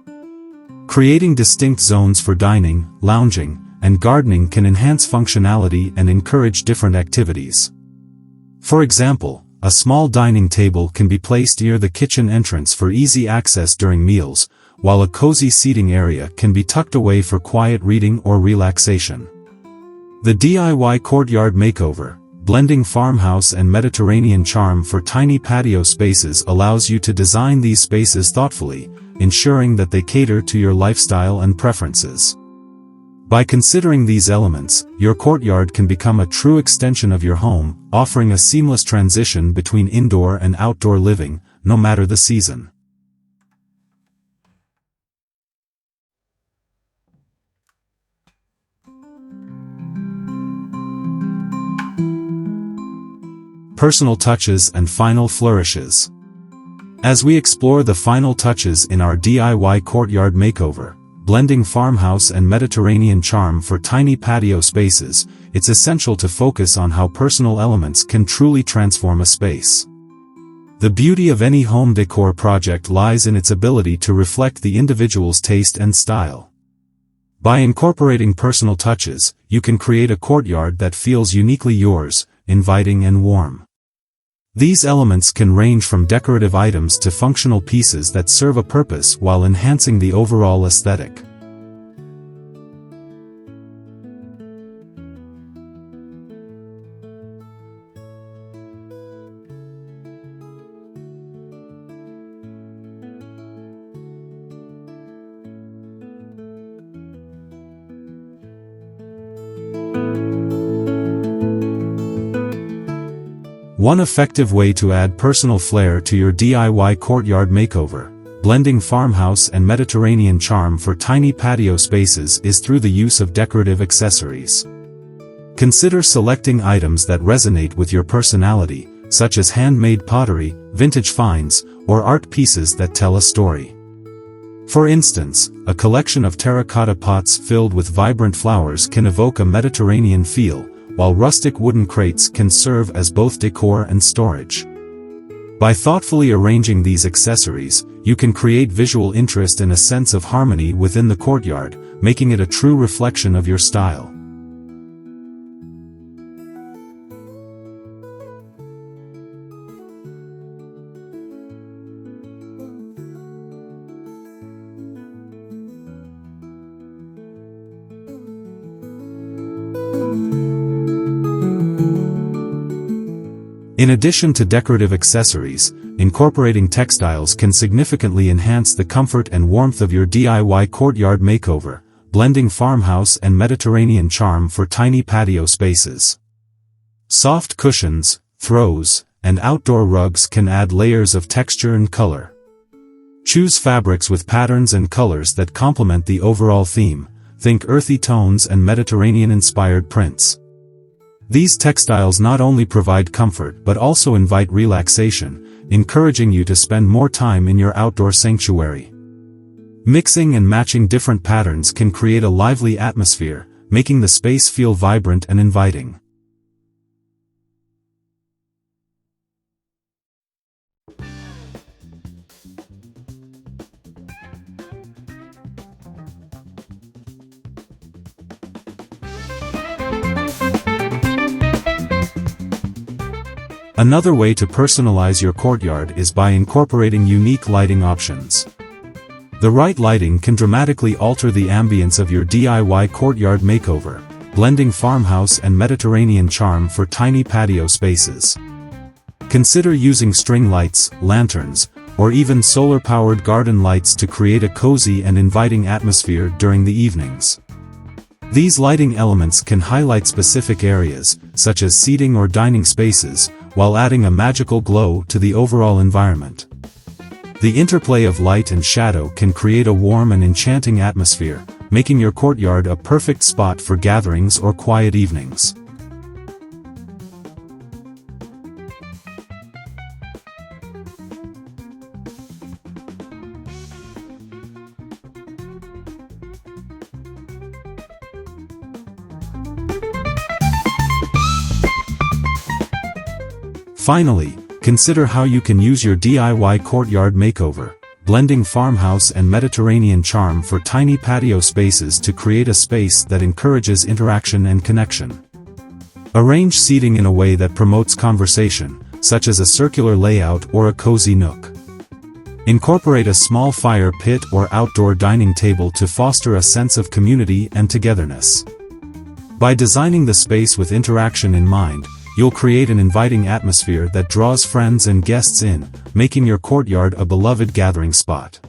Creating distinct zones for dining, lounging, and gardening can enhance functionality and encourage different activities. For example, a small dining table can be placed near the kitchen entrance for easy access during meals, while a cozy seating area can be tucked away for quiet reading or relaxation. The DIY Courtyard Makeover, blending farmhouse and Mediterranean charm for tiny patio spaces, allows you to design these spaces thoughtfully, ensuring that they cater to your lifestyle and preferences. By considering these elements, your courtyard can become a true extension of your home, offering a seamless transition between indoor and outdoor living, no matter the season. Personal touches and final flourishes. As we explore the final touches in our DIY courtyard makeover, blending farmhouse and Mediterranean charm for tiny patio spaces, it's essential to focus on how personal elements can truly transform a space. The beauty of any home decor project lies in its ability to reflect the individual's taste and style. By incorporating personal touches, you can create a courtyard that feels uniquely yours, inviting and warm. These elements can range from decorative items to functional pieces that serve a purpose while enhancing the overall aesthetic. One effective way to add personal flair to your DIY courtyard makeover, blending farmhouse and Mediterranean charm for tiny patio spaces, is through the use of decorative accessories. Consider selecting items that resonate with your personality, such as handmade pottery, vintage finds, or art pieces that tell a story. For instance, a collection of terracotta pots filled with vibrant flowers can evoke a Mediterranean feel, while rustic wooden crates can serve as both decor and storage. By thoughtfully arranging these accessories, you can create visual interest and a sense of harmony within the courtyard, making it a true reflection of your style. In addition to decorative accessories, incorporating textiles can significantly enhance the comfort and warmth of your DIY courtyard makeover, blending farmhouse and Mediterranean charm for tiny patio spaces. Soft cushions, throws, and outdoor rugs can add layers of texture and color. Choose fabrics with patterns and colors that complement the overall theme. Think earthy tones and Mediterranean-inspired prints. These textiles not only provide comfort but also invite relaxation, encouraging you to spend more time in your outdoor sanctuary. Mixing and matching different patterns can create a lively atmosphere, making the space feel vibrant and inviting. Another way to personalize your courtyard is by incorporating unique lighting options. The right lighting can dramatically alter the ambience of your DIY courtyard makeover, blending farmhouse and Mediterranean charm for tiny patio spaces. Consider using string lights, lanterns, or even solar-powered garden lights to create a cozy and inviting atmosphere during the evenings. These lighting elements can highlight specific areas, such as seating or dining spaces, while adding a magical glow to the overall environment. The interplay of light and shadow can create a warm and enchanting atmosphere, making your courtyard a perfect spot for gatherings or quiet evenings. Finally, consider how you can use your DIY courtyard makeover, blending farmhouse and Mediterranean charm for tiny patio spaces to create a space that encourages interaction and connection. Arrange seating in a way that promotes conversation, such as a circular layout or a cozy nook. Incorporate a small fire pit or outdoor dining table to foster a sense of community and togetherness. By designing the space with interaction in mind, you'll create an inviting atmosphere that draws friends and guests in, making your courtyard a beloved gathering spot.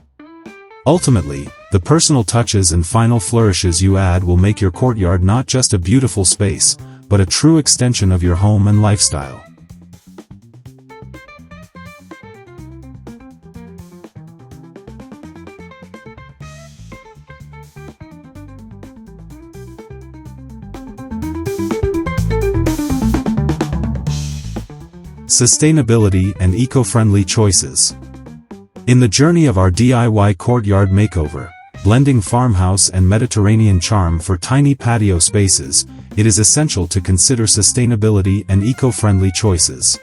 Ultimately, the personal touches and final flourishes you add will make your courtyard not just a beautiful space, but a true extension of your home and lifestyle. Sustainability and eco-friendly choices. In the journey of our DIY courtyard makeover, blending farmhouse and Mediterranean charm for tiny patio spaces, it is essential to consider sustainability and eco-friendly choices.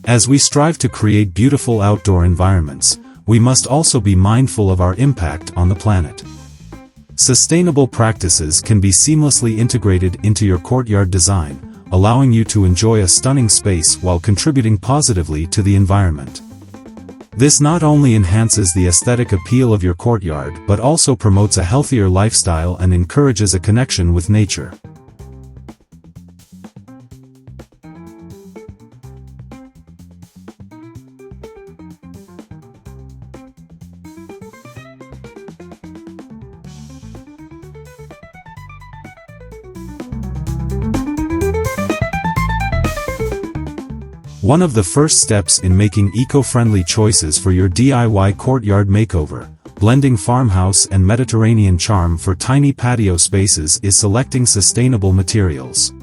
As we strive to create beautiful outdoor environments, we must also be mindful of our impact on the planet. Sustainable practices can be seamlessly integrated into your courtyard design, allowing you to enjoy a stunning space while contributing positively to the environment. This not only enhances the aesthetic appeal of your courtyard but also promotes a healthier lifestyle and encourages a connection with nature. One of the first steps in making eco-friendly choices for your DIY courtyard makeover, blending farmhouse and Mediterranean charm for tiny patio spaces, is selecting sustainable materials.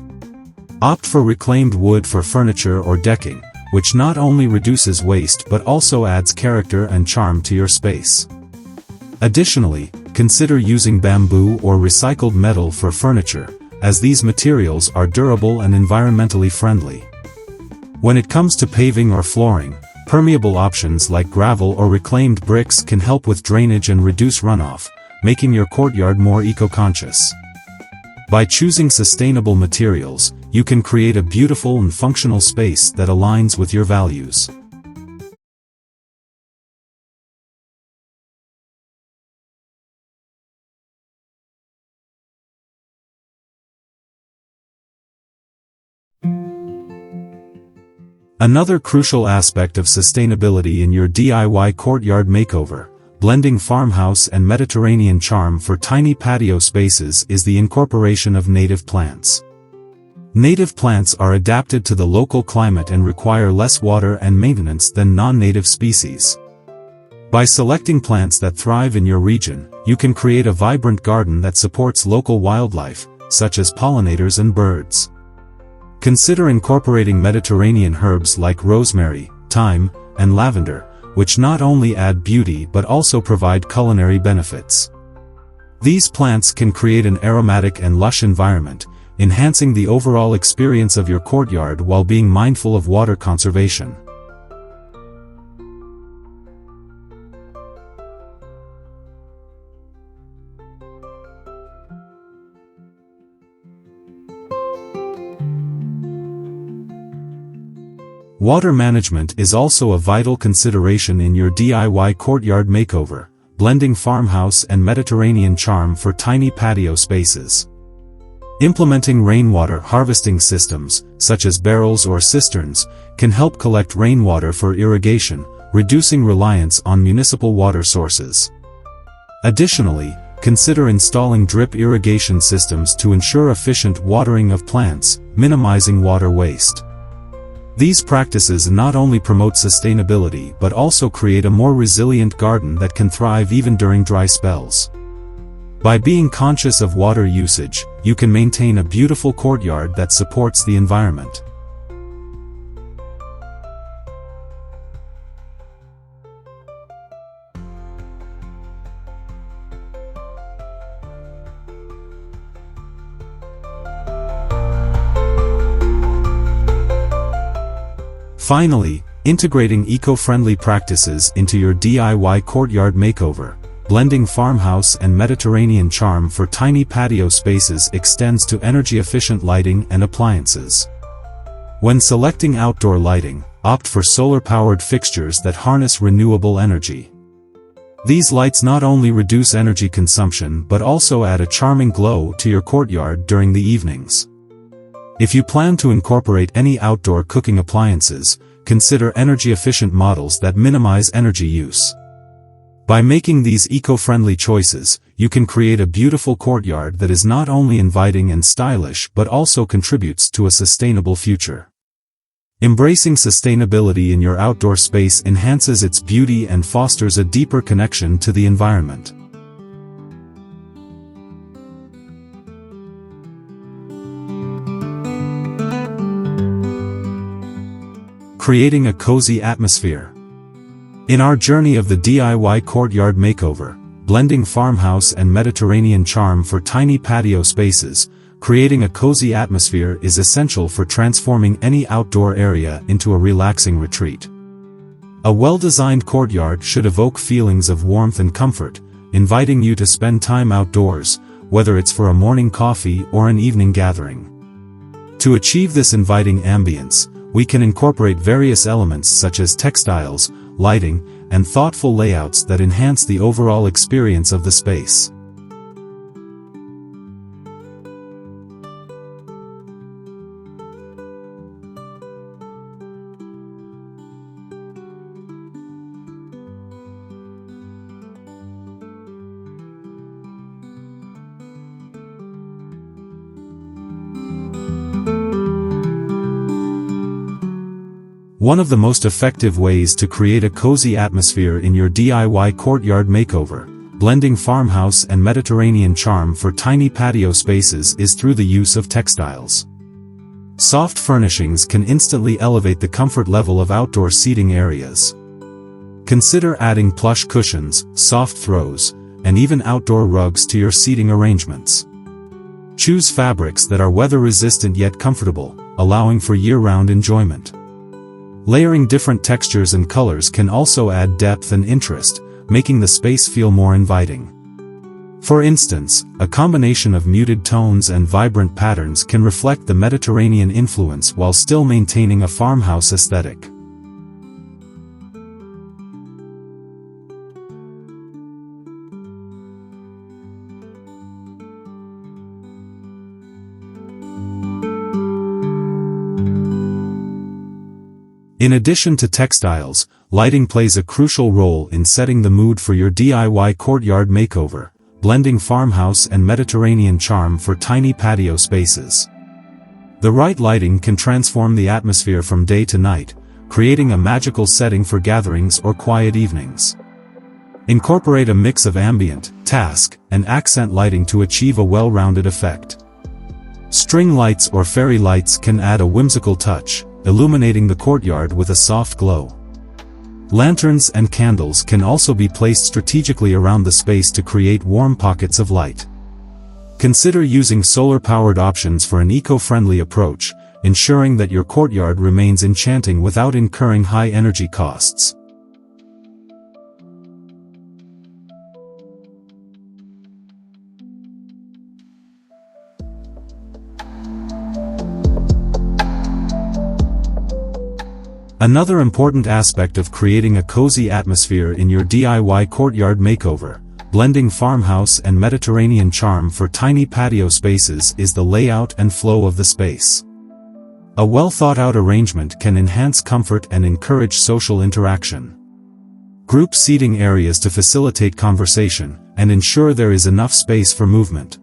Opt for reclaimed wood for furniture or decking, which not only reduces waste but also adds character and charm to your space. Additionally, consider using bamboo or recycled metal for furniture, as these materials are durable and environmentally friendly. When it comes to paving or flooring, permeable options like gravel or reclaimed bricks can help with drainage and reduce runoff, making your courtyard more eco-conscious. By choosing sustainable materials, you can create a beautiful and functional space that aligns with your values. Another crucial aspect of sustainability in your DIY courtyard makeover, blending farmhouse and Mediterranean charm for tiny patio spaces, is the incorporation of native plants. Native plants are adapted to the local climate and require less water and maintenance than non-native species. By selecting plants that thrive in your region, you can create a vibrant garden that supports local wildlife, such as pollinators and birds. Consider incorporating Mediterranean herbs like rosemary, thyme, and lavender, which not only add beauty but also provide culinary benefits. These plants can create an aromatic and lush environment, enhancing the overall experience of your courtyard while being mindful of water conservation. Water management is also a vital consideration in your DIY courtyard makeover, blending farmhouse and Mediterranean charm for tiny patio spaces. Implementing rainwater harvesting systems, such as barrels or cisterns, can help collect rainwater for irrigation, reducing reliance on municipal water sources. Additionally, consider installing drip irrigation systems to ensure efficient watering of plants, minimizing water waste. These practices not only promote sustainability but also create a more resilient garden that can thrive even during dry spells. By being conscious of water usage, you can maintain a beautiful courtyard that supports the environment. Finally, integrating eco-friendly practices into your DIY courtyard makeover. Blending farmhouse and Mediterranean charm for tiny patio spaces extends to energy-efficient lighting and appliances. When selecting outdoor lighting, opt for solar-powered fixtures that harness renewable energy. These lights not only reduce energy consumption but also add a charming glow to your courtyard during the evenings. If you plan to incorporate any outdoor cooking appliances, consider energy-efficient models that minimize energy use. By making these eco-friendly choices, you can create a beautiful courtyard that is not only inviting and stylish but also contributes to a sustainable future. Embracing sustainability in your outdoor space enhances its beauty and fosters a deeper connection to the environment. Creating a cozy atmosphere. In our journey of the DIY courtyard makeover, blending farmhouse and Mediterranean charm for tiny patio spaces, creating a cozy atmosphere is essential for transforming any outdoor area into a relaxing retreat. A well-designed courtyard should evoke feelings of warmth and comfort, inviting you to spend time outdoors, whether it's for a morning coffee or an evening gathering. To achieve this inviting ambience, we can incorporate various elements such as textiles, lighting, and thoughtful layouts that enhance the overall experience of the space. One of the most effective ways to create a cozy atmosphere in your DIY courtyard makeover, blending farmhouse and Mediterranean charm for tiny patio spaces, is through the use of textiles. Soft furnishings can instantly elevate the comfort level of outdoor seating areas. Consider adding plush cushions, soft throws, and even outdoor rugs to your seating arrangements. Choose fabrics that are weather-resistant yet comfortable, allowing for year-round enjoyment. Layering different textures and colors can also add depth and interest, making the space feel more inviting. For instance, a combination of muted tones and vibrant patterns can reflect the Mediterranean influence while still maintaining a farmhouse aesthetic. In addition to textiles, lighting plays a crucial role in setting the mood for your DIY courtyard makeover, blending farmhouse and Mediterranean charm for tiny patio spaces. The right lighting can transform the atmosphere from day to night, creating a magical setting for gatherings or quiet evenings. Incorporate a mix of ambient, task, and accent lighting to achieve a well-rounded effect. String lights or fairy lights can add a whimsical touch, illuminating the courtyard with a soft glow. Lanterns and candles can also be placed strategically around the space to create warm pockets of light. Consider using solar-powered options for an eco-friendly approach, ensuring that your courtyard remains enchanting without incurring high energy costs. Another important aspect of creating a cozy atmosphere in your DIY courtyard makeover, blending farmhouse and Mediterranean charm for tiny patio spaces is the layout and flow of the space. A well-thought-out arrangement can enhance comfort and encourage social interaction. Group seating areas to facilitate conversation and ensure there is enough space for movement.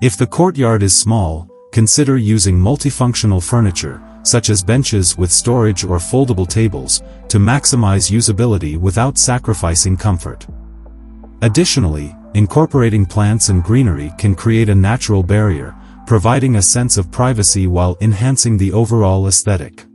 If the courtyard is small, consider using multifunctional furniture, such as benches with storage or foldable tables, to maximize usability without sacrificing comfort. Additionally, incorporating plants and greenery can create a natural barrier, providing a sense of privacy while enhancing the overall aesthetic.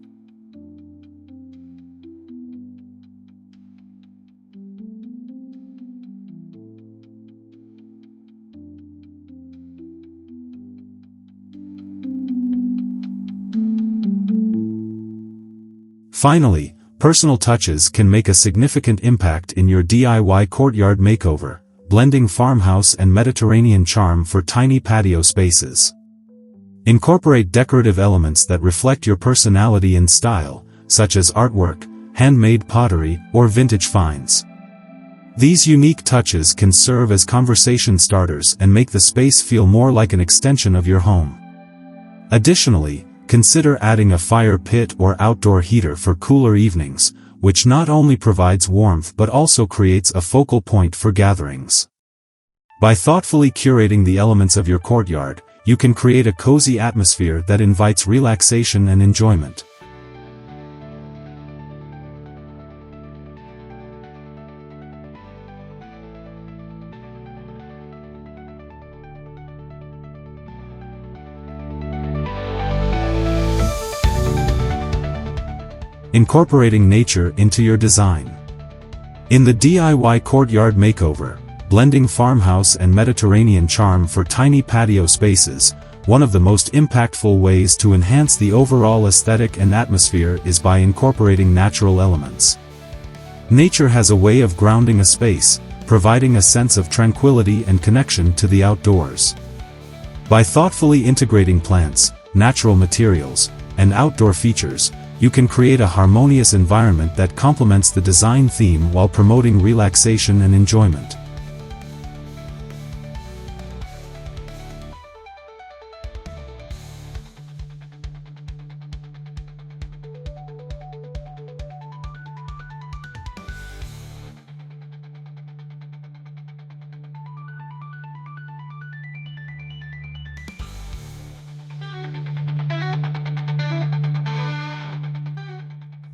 Finally, personal touches can make a significant impact in your DIY courtyard makeover, blending farmhouse and Mediterranean charm for tiny patio spaces. Incorporate decorative elements that reflect your personality and style, such as artwork, handmade pottery, or vintage finds. These unique touches can serve as conversation starters and make the space feel more like an extension of your home. Additionally, consider adding a fire pit or outdoor heater for cooler evenings, which not only provides warmth but also creates a focal point for gatherings. By thoughtfully curating the elements of your courtyard, you can create a cozy atmosphere that invites relaxation and enjoyment. Incorporating nature into your design. In the DIY courtyard makeover, blending farmhouse and Mediterranean charm for tiny patio spaces, one of the most impactful ways to enhance the overall aesthetic and atmosphere is by incorporating natural elements. Nature has a way of grounding a space, providing a sense of tranquility and connection to the outdoors. By thoughtfully integrating plants, natural materials, and outdoor features, you can create a harmonious environment that complements the design theme while promoting relaxation and enjoyment.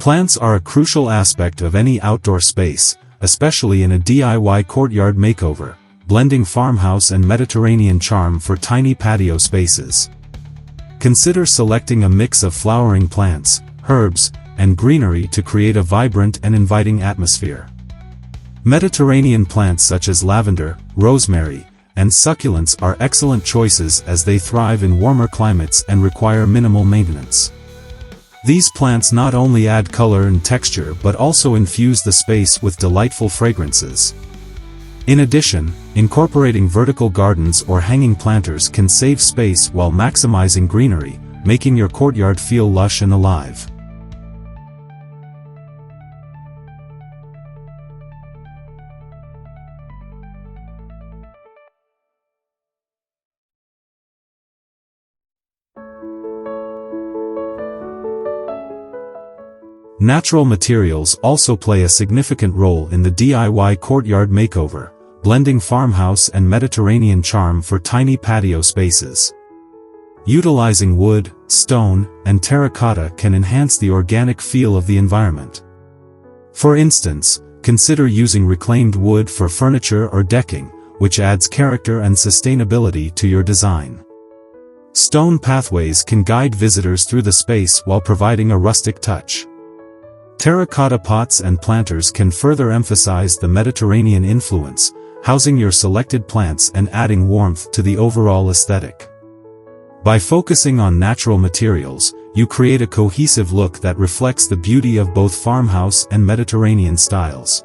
Plants are a crucial aspect of any outdoor space, especially in a DIY courtyard makeover, blending farmhouse and Mediterranean charm for tiny patio spaces. Consider selecting a mix of flowering plants, herbs, and greenery to create a vibrant and inviting atmosphere. Mediterranean plants such as lavender, rosemary, and succulents are excellent choices as they thrive in warmer climates and require minimal maintenance. These plants not only add color and texture but also infuse the space with delightful fragrances. In addition, incorporating vertical gardens or hanging planters can save space while maximizing greenery, making your courtyard feel lush and alive. Natural materials also play a significant role in the DIY courtyard makeover, blending farmhouse and Mediterranean charm for tiny patio spaces. Utilizing wood, stone, and terracotta can enhance the organic feel of the environment. For instance, consider using reclaimed wood for furniture or decking, which adds character and sustainability to your design. Stone pathways can guide visitors through the space while providing a rustic touch. Terracotta pots and planters can further emphasize the Mediterranean influence, housing your selected plants and adding warmth to the overall aesthetic. By focusing on natural materials, you create a cohesive look that reflects the beauty of both farmhouse and Mediterranean styles.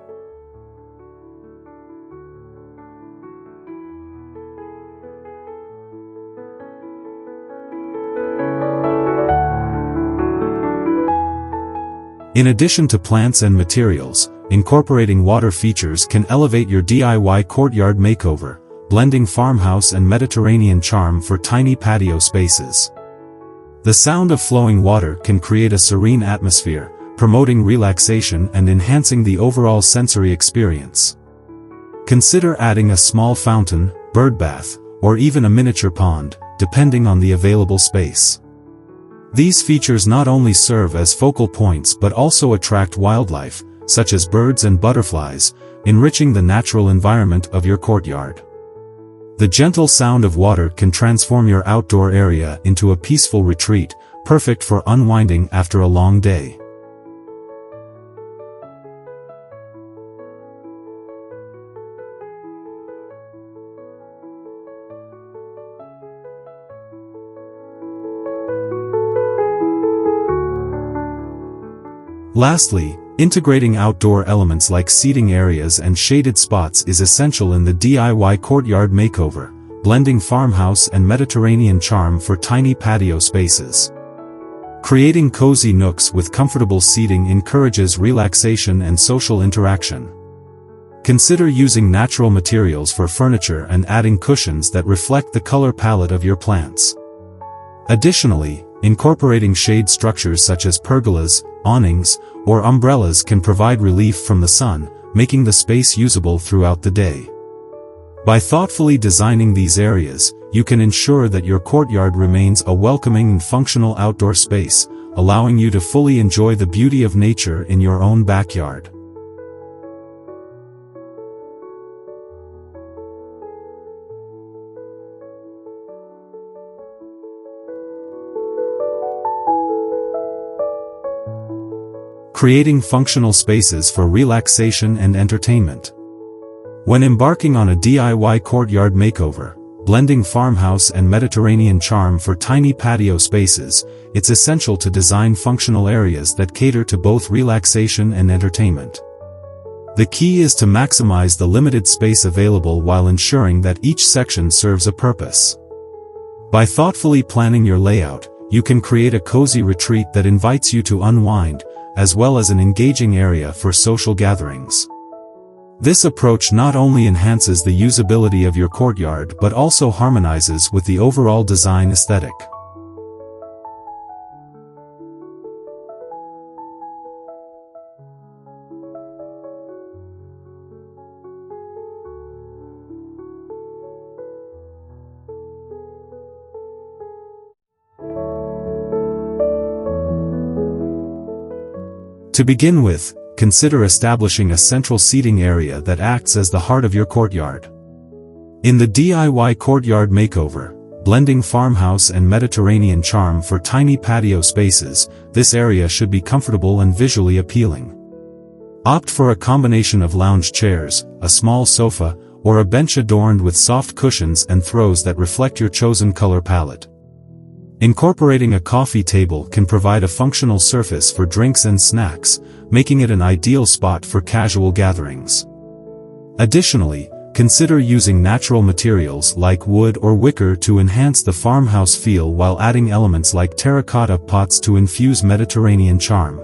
In addition to plants and materials, incorporating water features can elevate your DIY courtyard makeover, blending farmhouse and Mediterranean charm for tiny patio spaces. The sound of flowing water can create a serene atmosphere, promoting relaxation and enhancing the overall sensory experience. Consider adding a small fountain, bird bath, or even a miniature pond, depending on the available space. These features not only serve as focal points but also attract wildlife, such as birds and butterflies, enriching the natural environment of your courtyard. The gentle sound of water can transform your outdoor area into a peaceful retreat, perfect for unwinding after a long day. Lastly, integrating outdoor elements like seating areas and shaded spots is essential in the DIY courtyard makeover, blending farmhouse and Mediterranean charm for tiny patio spaces. Creating cozy nooks with comfortable seating encourages relaxation and social interaction. Consider using natural materials for furniture and adding cushions that reflect the color palette of your plants. Additionally, incorporating shade structures such as pergolas, awnings, or umbrellas can provide relief from the sun, making the space usable throughout the day. By thoughtfully designing these areas, you can ensure that your courtyard remains a welcoming and functional outdoor space, allowing you to fully enjoy the beauty of nature in your own backyard. Creating functional spaces for relaxation and entertainment. When embarking on a DIY courtyard makeover, blending farmhouse and Mediterranean charm for tiny patio spaces, it's essential to design functional areas that cater to both relaxation and entertainment. The key is to maximize the limited space available while ensuring that each section serves a purpose. By thoughtfully planning your layout, you can create a cozy retreat that invites you to unwind, as well as an engaging area for social gatherings. This approach not only enhances the usability of your courtyard but also harmonizes with the overall design aesthetic. To begin with, consider establishing a central seating area that acts as the heart of your courtyard. In the DIY courtyard makeover, blending farmhouse and Mediterranean charm for tiny patio spaces, this area should be comfortable and visually appealing. Opt for a combination of lounge chairs, a small sofa, or a bench adorned with soft cushions and throws that reflect your chosen color palette. Incorporating a coffee table can provide a functional surface for drinks and snacks, making it an ideal spot for casual gatherings. Additionally, consider using natural materials like wood or wicker to enhance the farmhouse feel while adding elements like terracotta pots to infuse Mediterranean charm.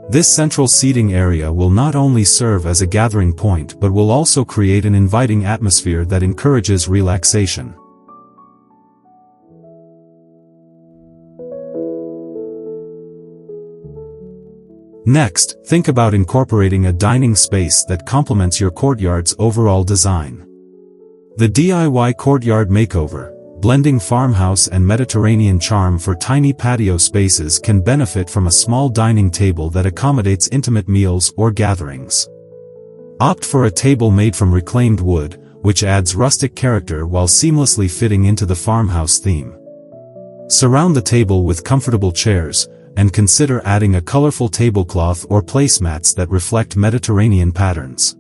This central seating area will not only serve as a gathering point but will also create an inviting atmosphere that encourages relaxation. Next, think about incorporating a dining space that complements your courtyard's overall design. The DIY courtyard makeover, blending farmhouse and Mediterranean charm for tiny patio spaces can benefit from a small dining table that accommodates intimate meals or gatherings. Opt for a table made from reclaimed wood, which adds rustic character while seamlessly fitting into the farmhouse theme. Surround the table with comfortable chairs, and consider adding a colorful tablecloth or placemats that reflect Mediterranean patterns.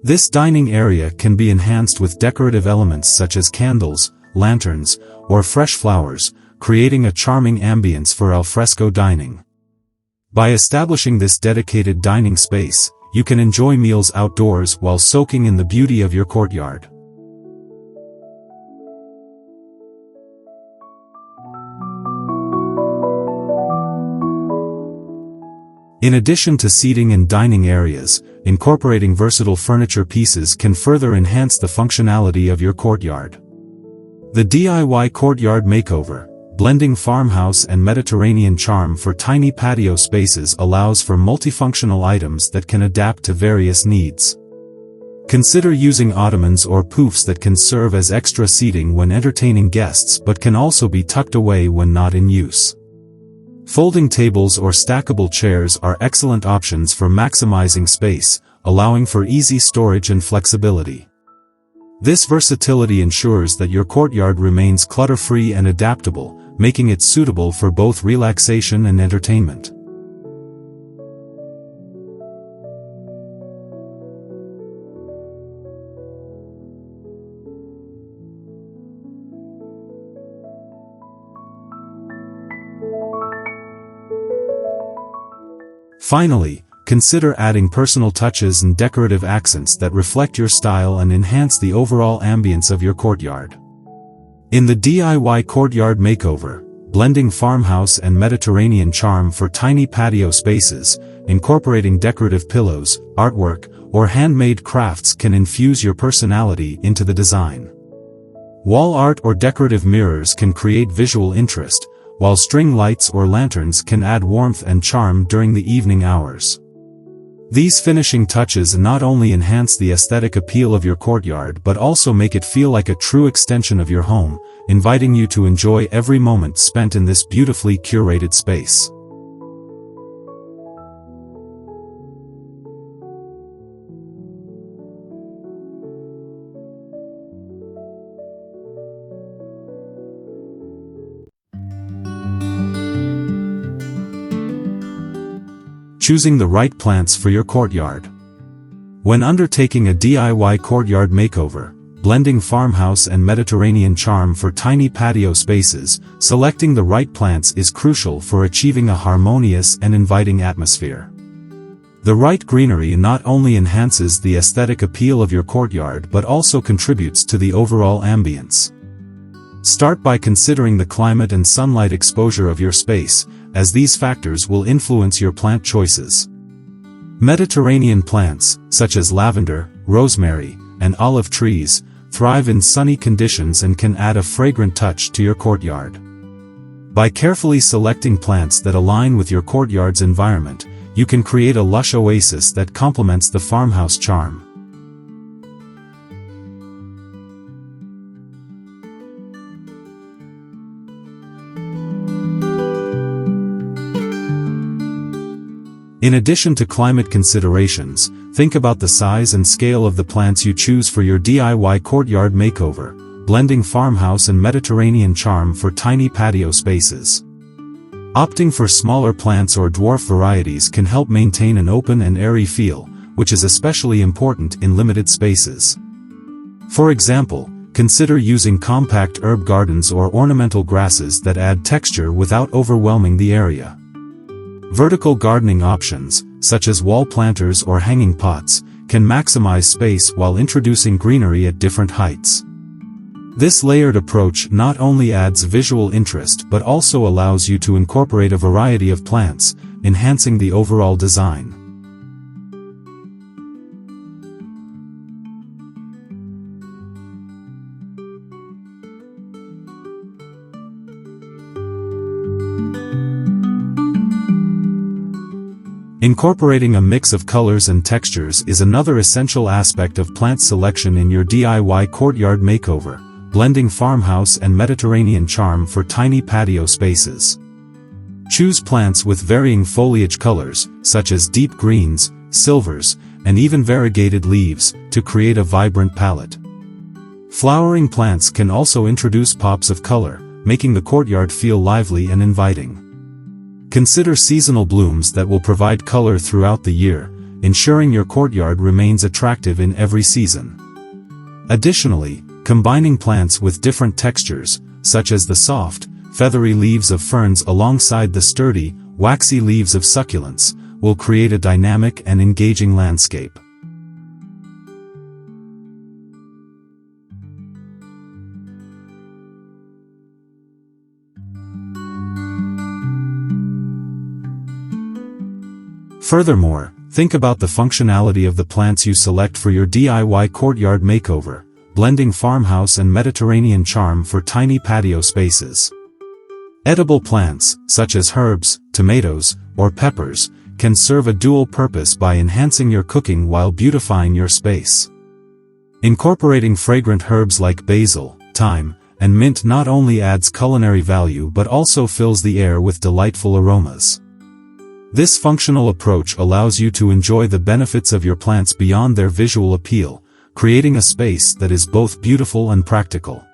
This dining area can be enhanced with decorative elements such as candles, lanterns, or fresh flowers, creating a charming ambience for alfresco dining. By establishing this dedicated dining space, you can enjoy meals outdoors while soaking in the beauty of your courtyard. In addition to seating and dining areas, incorporating versatile furniture pieces can further enhance the functionality of your courtyard. The DIY Courtyard Makeover, blending farmhouse and Mediterranean charm for tiny patio spaces, allows for multifunctional items that can adapt to various needs. Consider using ottomans or poufs that can serve as extra seating when entertaining guests but can also be tucked away when not in use. Folding tables or stackable chairs are excellent options for maximizing space, allowing for easy storage and flexibility. This versatility ensures that your courtyard remains clutter-free and adaptable, making it suitable for both relaxation and entertainment. Finally, consider adding personal touches and decorative accents that reflect your style and enhance the overall ambience of your courtyard. In the DIY Courtyard Makeover, blending farmhouse and Mediterranean charm for tiny patio spaces, incorporating decorative pillows, artwork, or handmade crafts can infuse your personality into the design. Wall art or decorative mirrors can create visual interest, while string lights or lanterns can add warmth and charm during the evening hours. These finishing touches not only enhance the aesthetic appeal of your courtyard but also make it feel like a true extension of your home, inviting you to enjoy every moment spent in this beautifully curated space. Choosing the right plants for your courtyard. When undertaking a DIY courtyard makeover, blending farmhouse and Mediterranean charm for tiny patio spaces, selecting the right plants is crucial for achieving a harmonious and inviting atmosphere. The right greenery not only enhances the aesthetic appeal of your courtyard but also contributes to the overall ambience. Start by considering the climate and sunlight exposure of your space, as these factors will influence your plant choices. Mediterranean plants, such as lavender, rosemary, and olive trees, thrive in sunny conditions and can add a fragrant touch to your courtyard. By carefully selecting plants that align with your courtyard's environment, you can create a lush oasis that complements the farmhouse charm. In addition to climate considerations, think about the size and scale of the plants you choose for your DIY courtyard makeover, blending farmhouse and Mediterranean charm for tiny patio spaces. Opting for smaller plants or dwarf varieties can help maintain an open and airy feel, which is especially important in limited spaces. For example, consider using compact herb gardens or ornamental grasses that add texture without overwhelming the area. Vertical gardening options, such as wall planters or hanging pots, can maximize space while introducing greenery at different heights. This layered approach not only adds visual interest but also allows you to incorporate a variety of plants, enhancing the overall design. Incorporating a mix of colors and textures is another essential aspect of plant selection in your DIY courtyard makeover, blending farmhouse and Mediterranean charm for tiny patio spaces. Choose plants with varying foliage colors, such as deep greens, silvers, and even variegated leaves, to create a vibrant palette. Flowering plants can also introduce pops of color, making the courtyard feel lively and inviting. Consider seasonal blooms that will provide color throughout the year, ensuring your courtyard remains attractive in every season. Additionally, combining plants with different textures, such as the soft, feathery leaves of ferns alongside the sturdy, waxy leaves of succulents, will create a dynamic and engaging landscape. Furthermore, think about the functionality of the plants you select for your DIY courtyard makeover, blending farmhouse and Mediterranean charm for tiny patio spaces. Edible plants, such as herbs, tomatoes, or peppers, can serve a dual purpose by enhancing your cooking while beautifying your space. Incorporating fragrant herbs like basil, thyme, and mint not only adds culinary value but also fills the air with delightful aromas. This functional approach allows you to enjoy the benefits of your plants beyond their visual appeal, creating a space that is both beautiful and practical.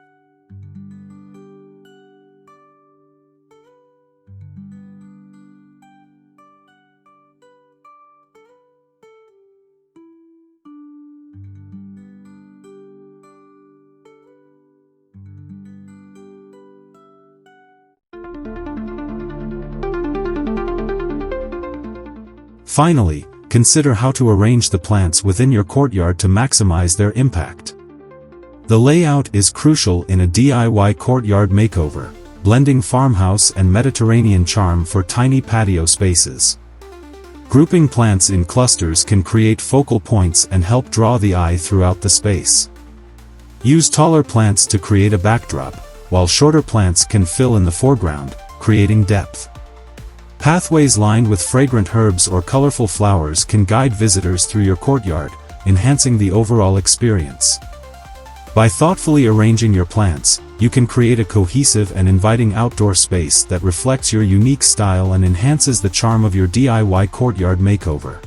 Finally, consider how to arrange the plants within your courtyard to maximize their impact. The layout is crucial in a DIY courtyard makeover, blending farmhouse and Mediterranean charm for tiny patio spaces. Grouping plants in clusters can create focal points and help draw the eye throughout the space. Use taller plants to create a backdrop, while shorter plants can fill in the foreground, creating depth. Pathways lined with fragrant herbs or colorful flowers can guide visitors through your courtyard, enhancing the overall experience. By thoughtfully arranging your plants, you can create a cohesive and inviting outdoor space that reflects your unique style and enhances the charm of your DIY courtyard makeover.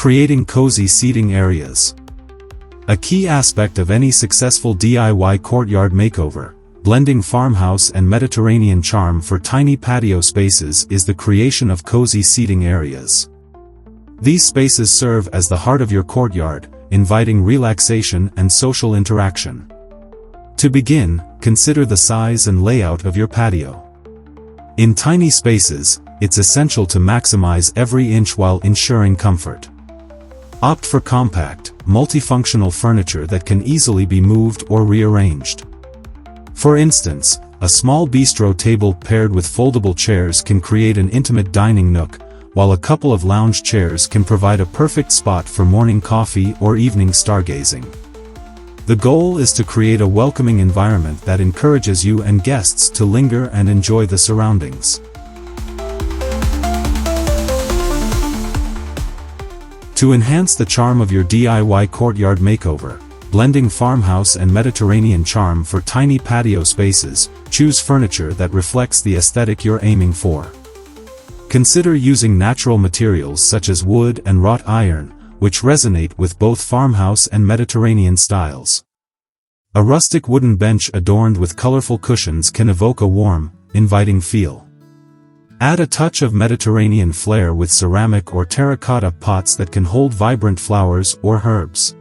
Creating cozy seating areas. A key aspect of any successful DIY courtyard makeover, blending farmhouse and Mediterranean charm for tiny patio spaces, is the creation of cozy seating areas. These spaces serve as the heart of your courtyard, inviting relaxation and social interaction. To begin, consider the size and layout of your patio. In tiny spaces, it's essential to maximize every inch while ensuring comfort. Opt for compact, multifunctional furniture that can easily be moved or rearranged. For instance, a small bistro table paired with foldable chairs can create an intimate dining nook, while a couple of lounge chairs can provide a perfect spot for morning coffee or evening stargazing. The goal is to create a welcoming environment that encourages you and guests to linger and enjoy the surroundings. To enhance the charm of your DIY courtyard makeover, blending farmhouse and Mediterranean charm for tiny patio spaces, choose furniture that reflects the aesthetic you're aiming for. Consider using natural materials such as wood and wrought iron, which resonate with both farmhouse and Mediterranean styles. A rustic wooden bench adorned with colorful cushions can evoke a warm, inviting feel. Add a touch of Mediterranean flair with ceramic or terracotta pots that can hold vibrant flowers or herbs.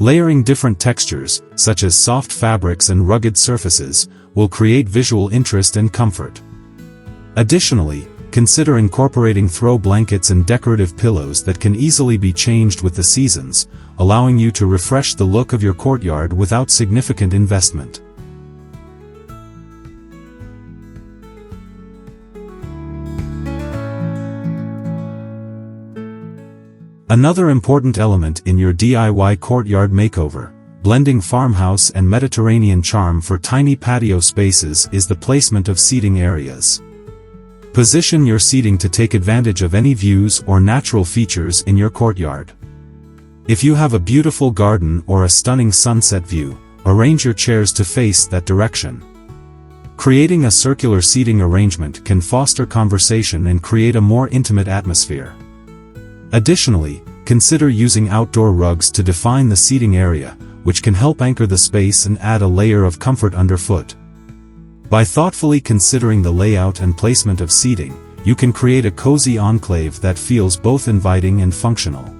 Layering different textures, such as soft fabrics and rugged surfaces, will create visual interest and comfort. Additionally, consider incorporating throw blankets and decorative pillows that can easily be changed with the seasons, allowing you to refresh the look of your courtyard without significant investment. Another important element in your DIY courtyard makeover, blending farmhouse and Mediterranean charm for tiny patio spaces, is the placement of seating areas. Position your seating to take advantage of any views or natural features in your courtyard. If you have a beautiful garden or a stunning sunset view, arrange your chairs to face that direction. Creating a circular seating arrangement can foster conversation and create a more intimate atmosphere. Additionally, consider using outdoor rugs to define the seating area, which can help anchor the space and add a layer of comfort underfoot. By thoughtfully considering the layout and placement of seating, you can create a cozy enclave that feels both inviting and functional.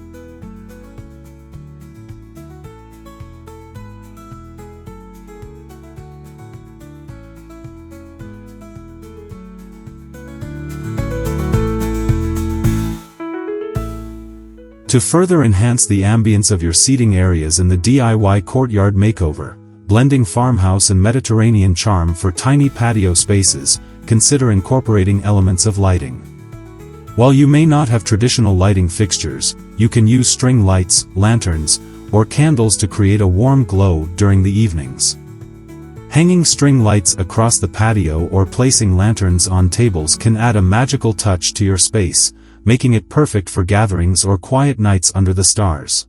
To further enhance the ambience of your seating areas in the DIY Courtyard Makeover, blending farmhouse and Mediterranean charm for tiny patio spaces, consider incorporating elements of lighting. While you may not have traditional lighting fixtures, you can use string lights, lanterns, or candles to create a warm glow during the evenings. Hanging string lights across the patio or placing lanterns on tables can add a magical touch to your space, making it perfect for gatherings or quiet nights under the stars.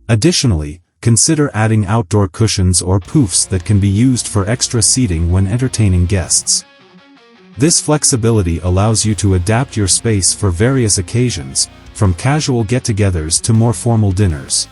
Additionally, consider adding outdoor cushions or poofs that can be used for extra seating when entertaining guests. This flexibility allows you to adapt your space for various occasions, from casual get-togethers to more formal dinners.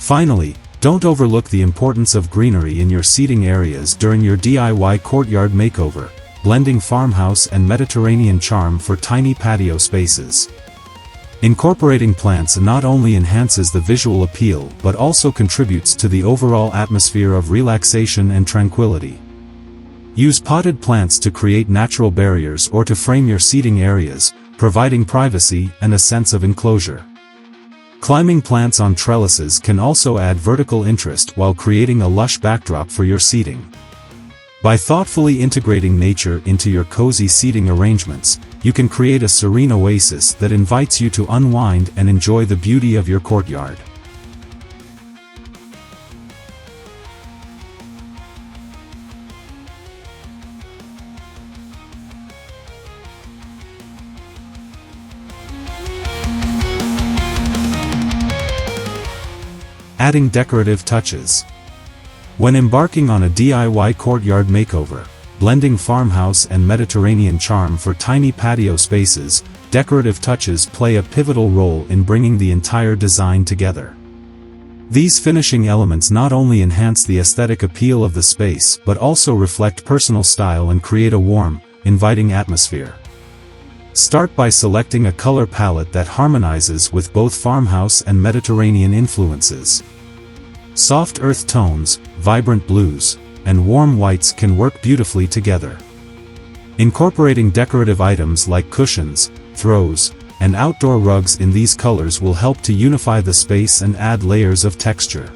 Finally, don't overlook the importance of greenery in your seating areas during your DIY Courtyard Makeover, blending farmhouse and Mediterranean charm for tiny patio spaces. Incorporating plants not only enhances the visual appeal but also contributes to the overall atmosphere of relaxation and tranquility. Use potted plants to create natural barriers or to frame your seating areas, providing privacy and a sense of enclosure. Climbing plants on trellises can also add vertical interest while creating a lush backdrop for your seating. By thoughtfully integrating nature into your cozy seating arrangements, you can create a serene oasis that invites you to unwind and enjoy the beauty of your courtyard. Adding decorative touches. When embarking on a DIY courtyard makeover, blending farmhouse and Mediterranean charm for tiny patio spaces, decorative touches play a pivotal role in bringing the entire design together. These finishing elements not only enhance the aesthetic appeal of the space but also reflect personal style and create a warm, inviting atmosphere. Start by selecting a color palette that harmonizes with both farmhouse and Mediterranean influences. Soft earth tones, vibrant blues, and warm whites can work beautifully together. Incorporating decorative items like cushions, throws, and outdoor rugs in these colors will help to unify the space and add layers of texture.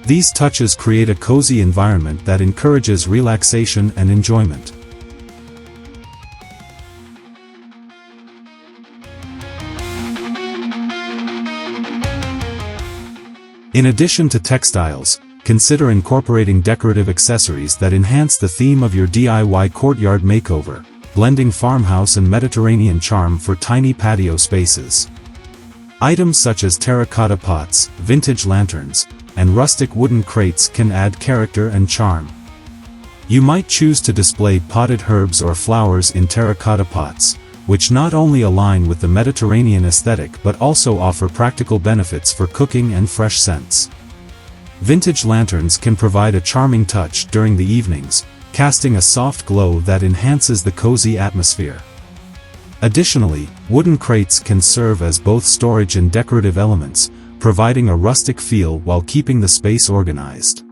These touches create a cozy environment that encourages relaxation and enjoyment. In addition to textiles, consider incorporating decorative accessories that enhance the theme of your DIY courtyard makeover, blending farmhouse and Mediterranean charm for tiny patio spaces. Items such as terracotta pots, vintage lanterns, and rustic wooden crates can add character and charm. You might choose to display potted herbs or flowers in terracotta pots, which not only align with the Mediterranean aesthetic but also offer practical benefits for cooking and fresh scents. Vintage lanterns can provide a charming touch during the evenings, casting a soft glow that enhances the cozy atmosphere. Additionally, wooden crates can serve as both storage and decorative elements, providing a rustic feel while keeping the space organized.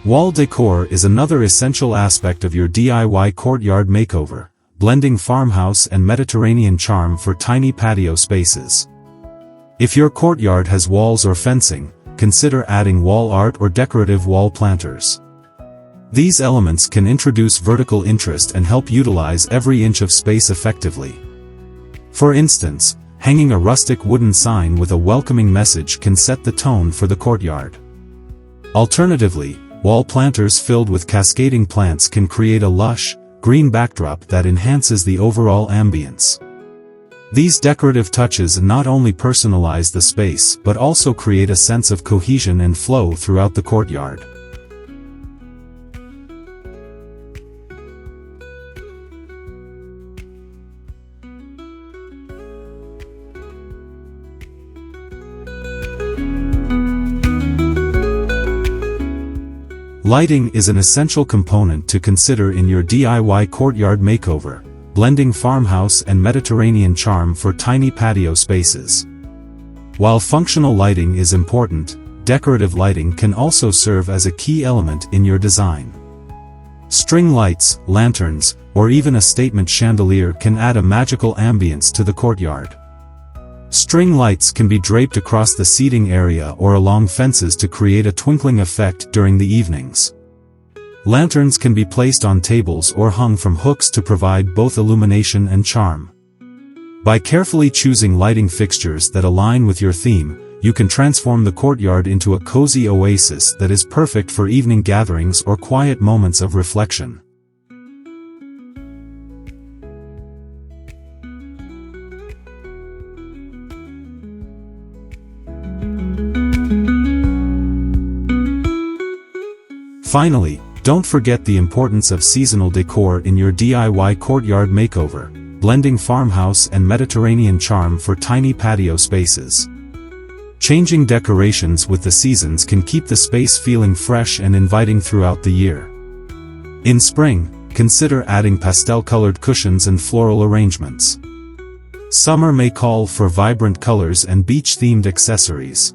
Wall decor is another essential aspect of your DIY courtyard makeover, blending farmhouse and Mediterranean charm for tiny patio spaces. If your courtyard has walls or fencing, consider adding wall art or decorative wall planters. These elements can introduce vertical interest and help utilize every inch of space effectively. For instance, hanging a rustic wooden sign with a welcoming message can set the tone for the courtyard. Alternatively, wall planters filled with cascading plants can create a lush, green backdrop that enhances the overall ambience. These decorative touches not only personalize the space but also create a sense of cohesion and flow throughout the courtyard. Lighting is an essential component to consider in your DIY courtyard makeover, blending farmhouse and Mediterranean charm for tiny patio spaces. While functional lighting is important, decorative lighting can also serve as a key element in your design. String lights, lanterns, or even a statement chandelier can add a magical ambience to the courtyard. String lights can be draped across the seating area or along fences to create a twinkling effect during the evenings. Lanterns can be placed on tables or hung from hooks to provide both illumination and charm. By carefully choosing lighting fixtures that align with your theme, you can transform the courtyard into a cozy oasis that is perfect for evening gatherings or quiet moments of reflection. Finally, don't forget the importance of seasonal decor in your DIY courtyard makeover, blending farmhouse and Mediterranean charm for tiny patio spaces. Changing decorations with the seasons can keep the space feeling fresh and inviting throughout the year. In spring, consider adding pastel-colored cushions and floral arrangements. Summer may call for vibrant colors and beach-themed accessories.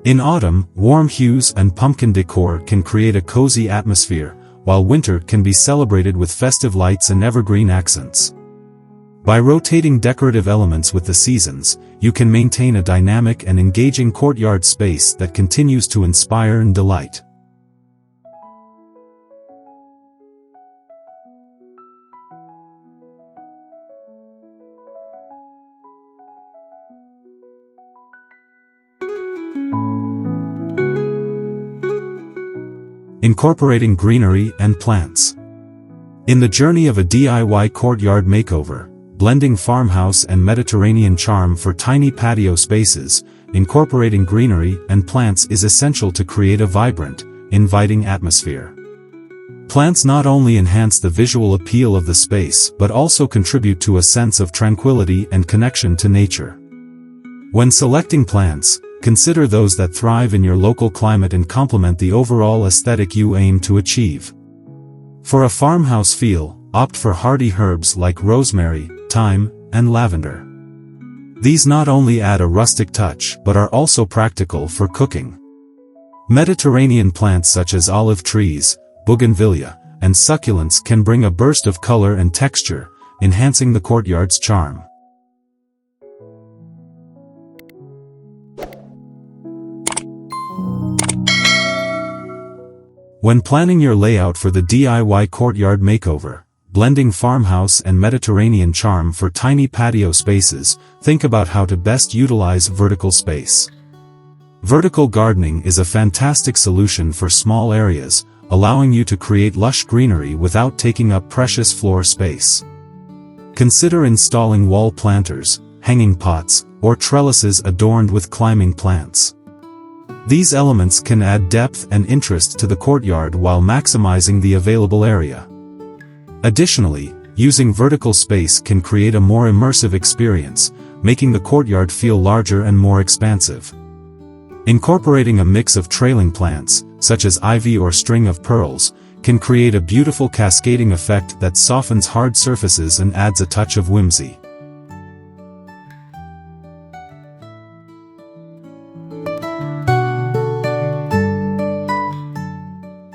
In autumn, warm hues and pumpkin decor can create a cozy atmosphere, while winter can be celebrated with festive lights and evergreen accents. By rotating decorative elements with the seasons, you can maintain a dynamic and engaging courtyard space that continues to inspire and delight. Incorporating greenery and plants. In the journey of a DIY courtyard makeover, blending farmhouse and Mediterranean charm for tiny patio spaces, incorporating greenery and plants is essential to create a vibrant, inviting atmosphere. Plants not only enhance the visual appeal of the space but also contribute to a sense of tranquility and connection to nature. When selecting plants, consider those that thrive in your local climate and complement the overall aesthetic you aim to achieve. For a farmhouse feel, opt for hardy herbs like rosemary, thyme, and lavender. These not only add a rustic touch but are also practical for cooking. Mediterranean plants such as olive trees, bougainvillea, and succulents can bring a burst of color and texture, enhancing the courtyard's charm. When planning your layout for the DIY courtyard makeover, blending farmhouse and Mediterranean charm for tiny patio spaces, think about how to best utilize vertical space. Vertical gardening is a fantastic solution for small areas, allowing you to create lush greenery without taking up precious floor space. Consider installing wall planters, hanging pots, or trellises adorned with climbing plants. These elements can add depth and interest to the courtyard while maximizing the available area. Additionally, using vertical space can create a more immersive experience, making the courtyard feel larger and more expansive. Incorporating a mix of trailing plants, such as ivy or string of pearls, can create a beautiful cascading effect that softens hard surfaces and adds a touch of whimsy.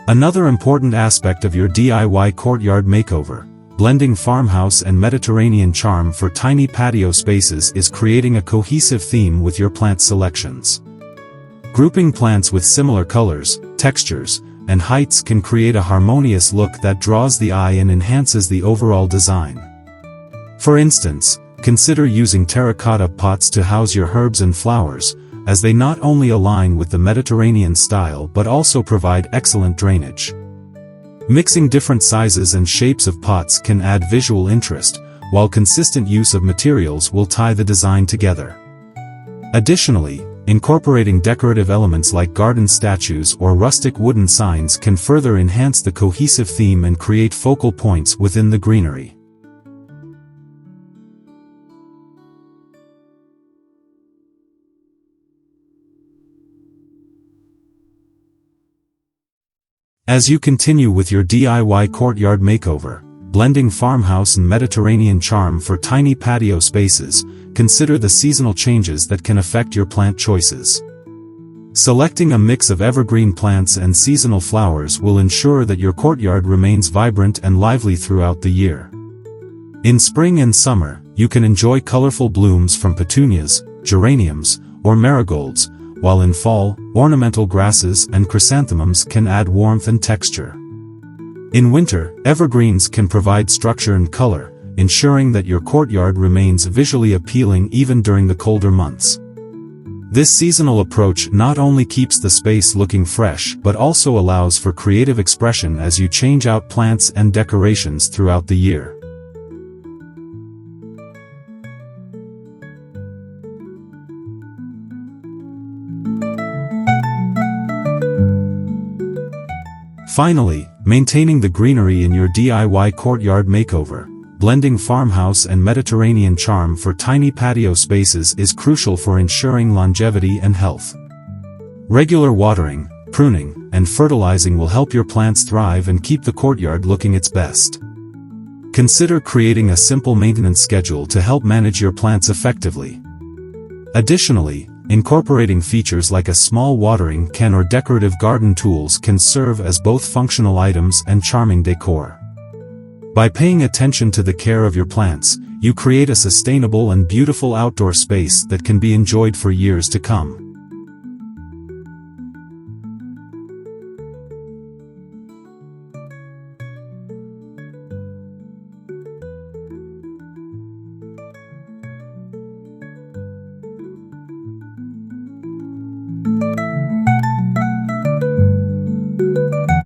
Another important aspect of your DIY courtyard makeover, blending farmhouse and Mediterranean charm for tiny patio spaces, is creating a cohesive theme with your plant selections. Grouping plants with similar colors, textures, and heights can create a harmonious look that draws the eye and enhances the overall design. For instance, consider using terracotta pots to house your herbs and flowers, as they not only align with the Mediterranean style but also provide excellent drainage. Mixing different sizes and shapes of pots can add visual interest, while consistent use of materials will tie the design together. Additionally, incorporating decorative elements like garden statues or rustic wooden signs can further enhance the cohesive theme and create focal points within the greenery. As you continue with your DIY courtyard makeover, blending farmhouse and Mediterranean charm for tiny patio spaces, consider the seasonal changes that can affect your plant choices. Selecting a mix of evergreen plants and seasonal flowers will ensure that your courtyard remains vibrant and lively throughout the year. In spring and summer, you can enjoy colorful blooms from petunias, geraniums, or marigolds, while in fall, ornamental grasses and chrysanthemums can add warmth and texture. In winter, evergreens can provide structure and color, ensuring that your courtyard remains visually appealing even during the colder months. This seasonal approach not only keeps the space looking fresh but also allows for creative expression as you change out plants and decorations throughout the year. Finally, maintaining the greenery in your DIY courtyard makeover, blending farmhouse and Mediterranean charm for tiny patio spaces is crucial for ensuring longevity and health. Regular watering, pruning, and fertilizing will help your plants thrive and keep the courtyard looking its best. Consider creating a simple maintenance schedule to help manage your plants effectively. Additionally, incorporating features like a small watering can or decorative garden tools can serve as both functional items and charming decor. By paying attention to the care of your plants, you create a sustainable and beautiful outdoor space that can be enjoyed for years to come.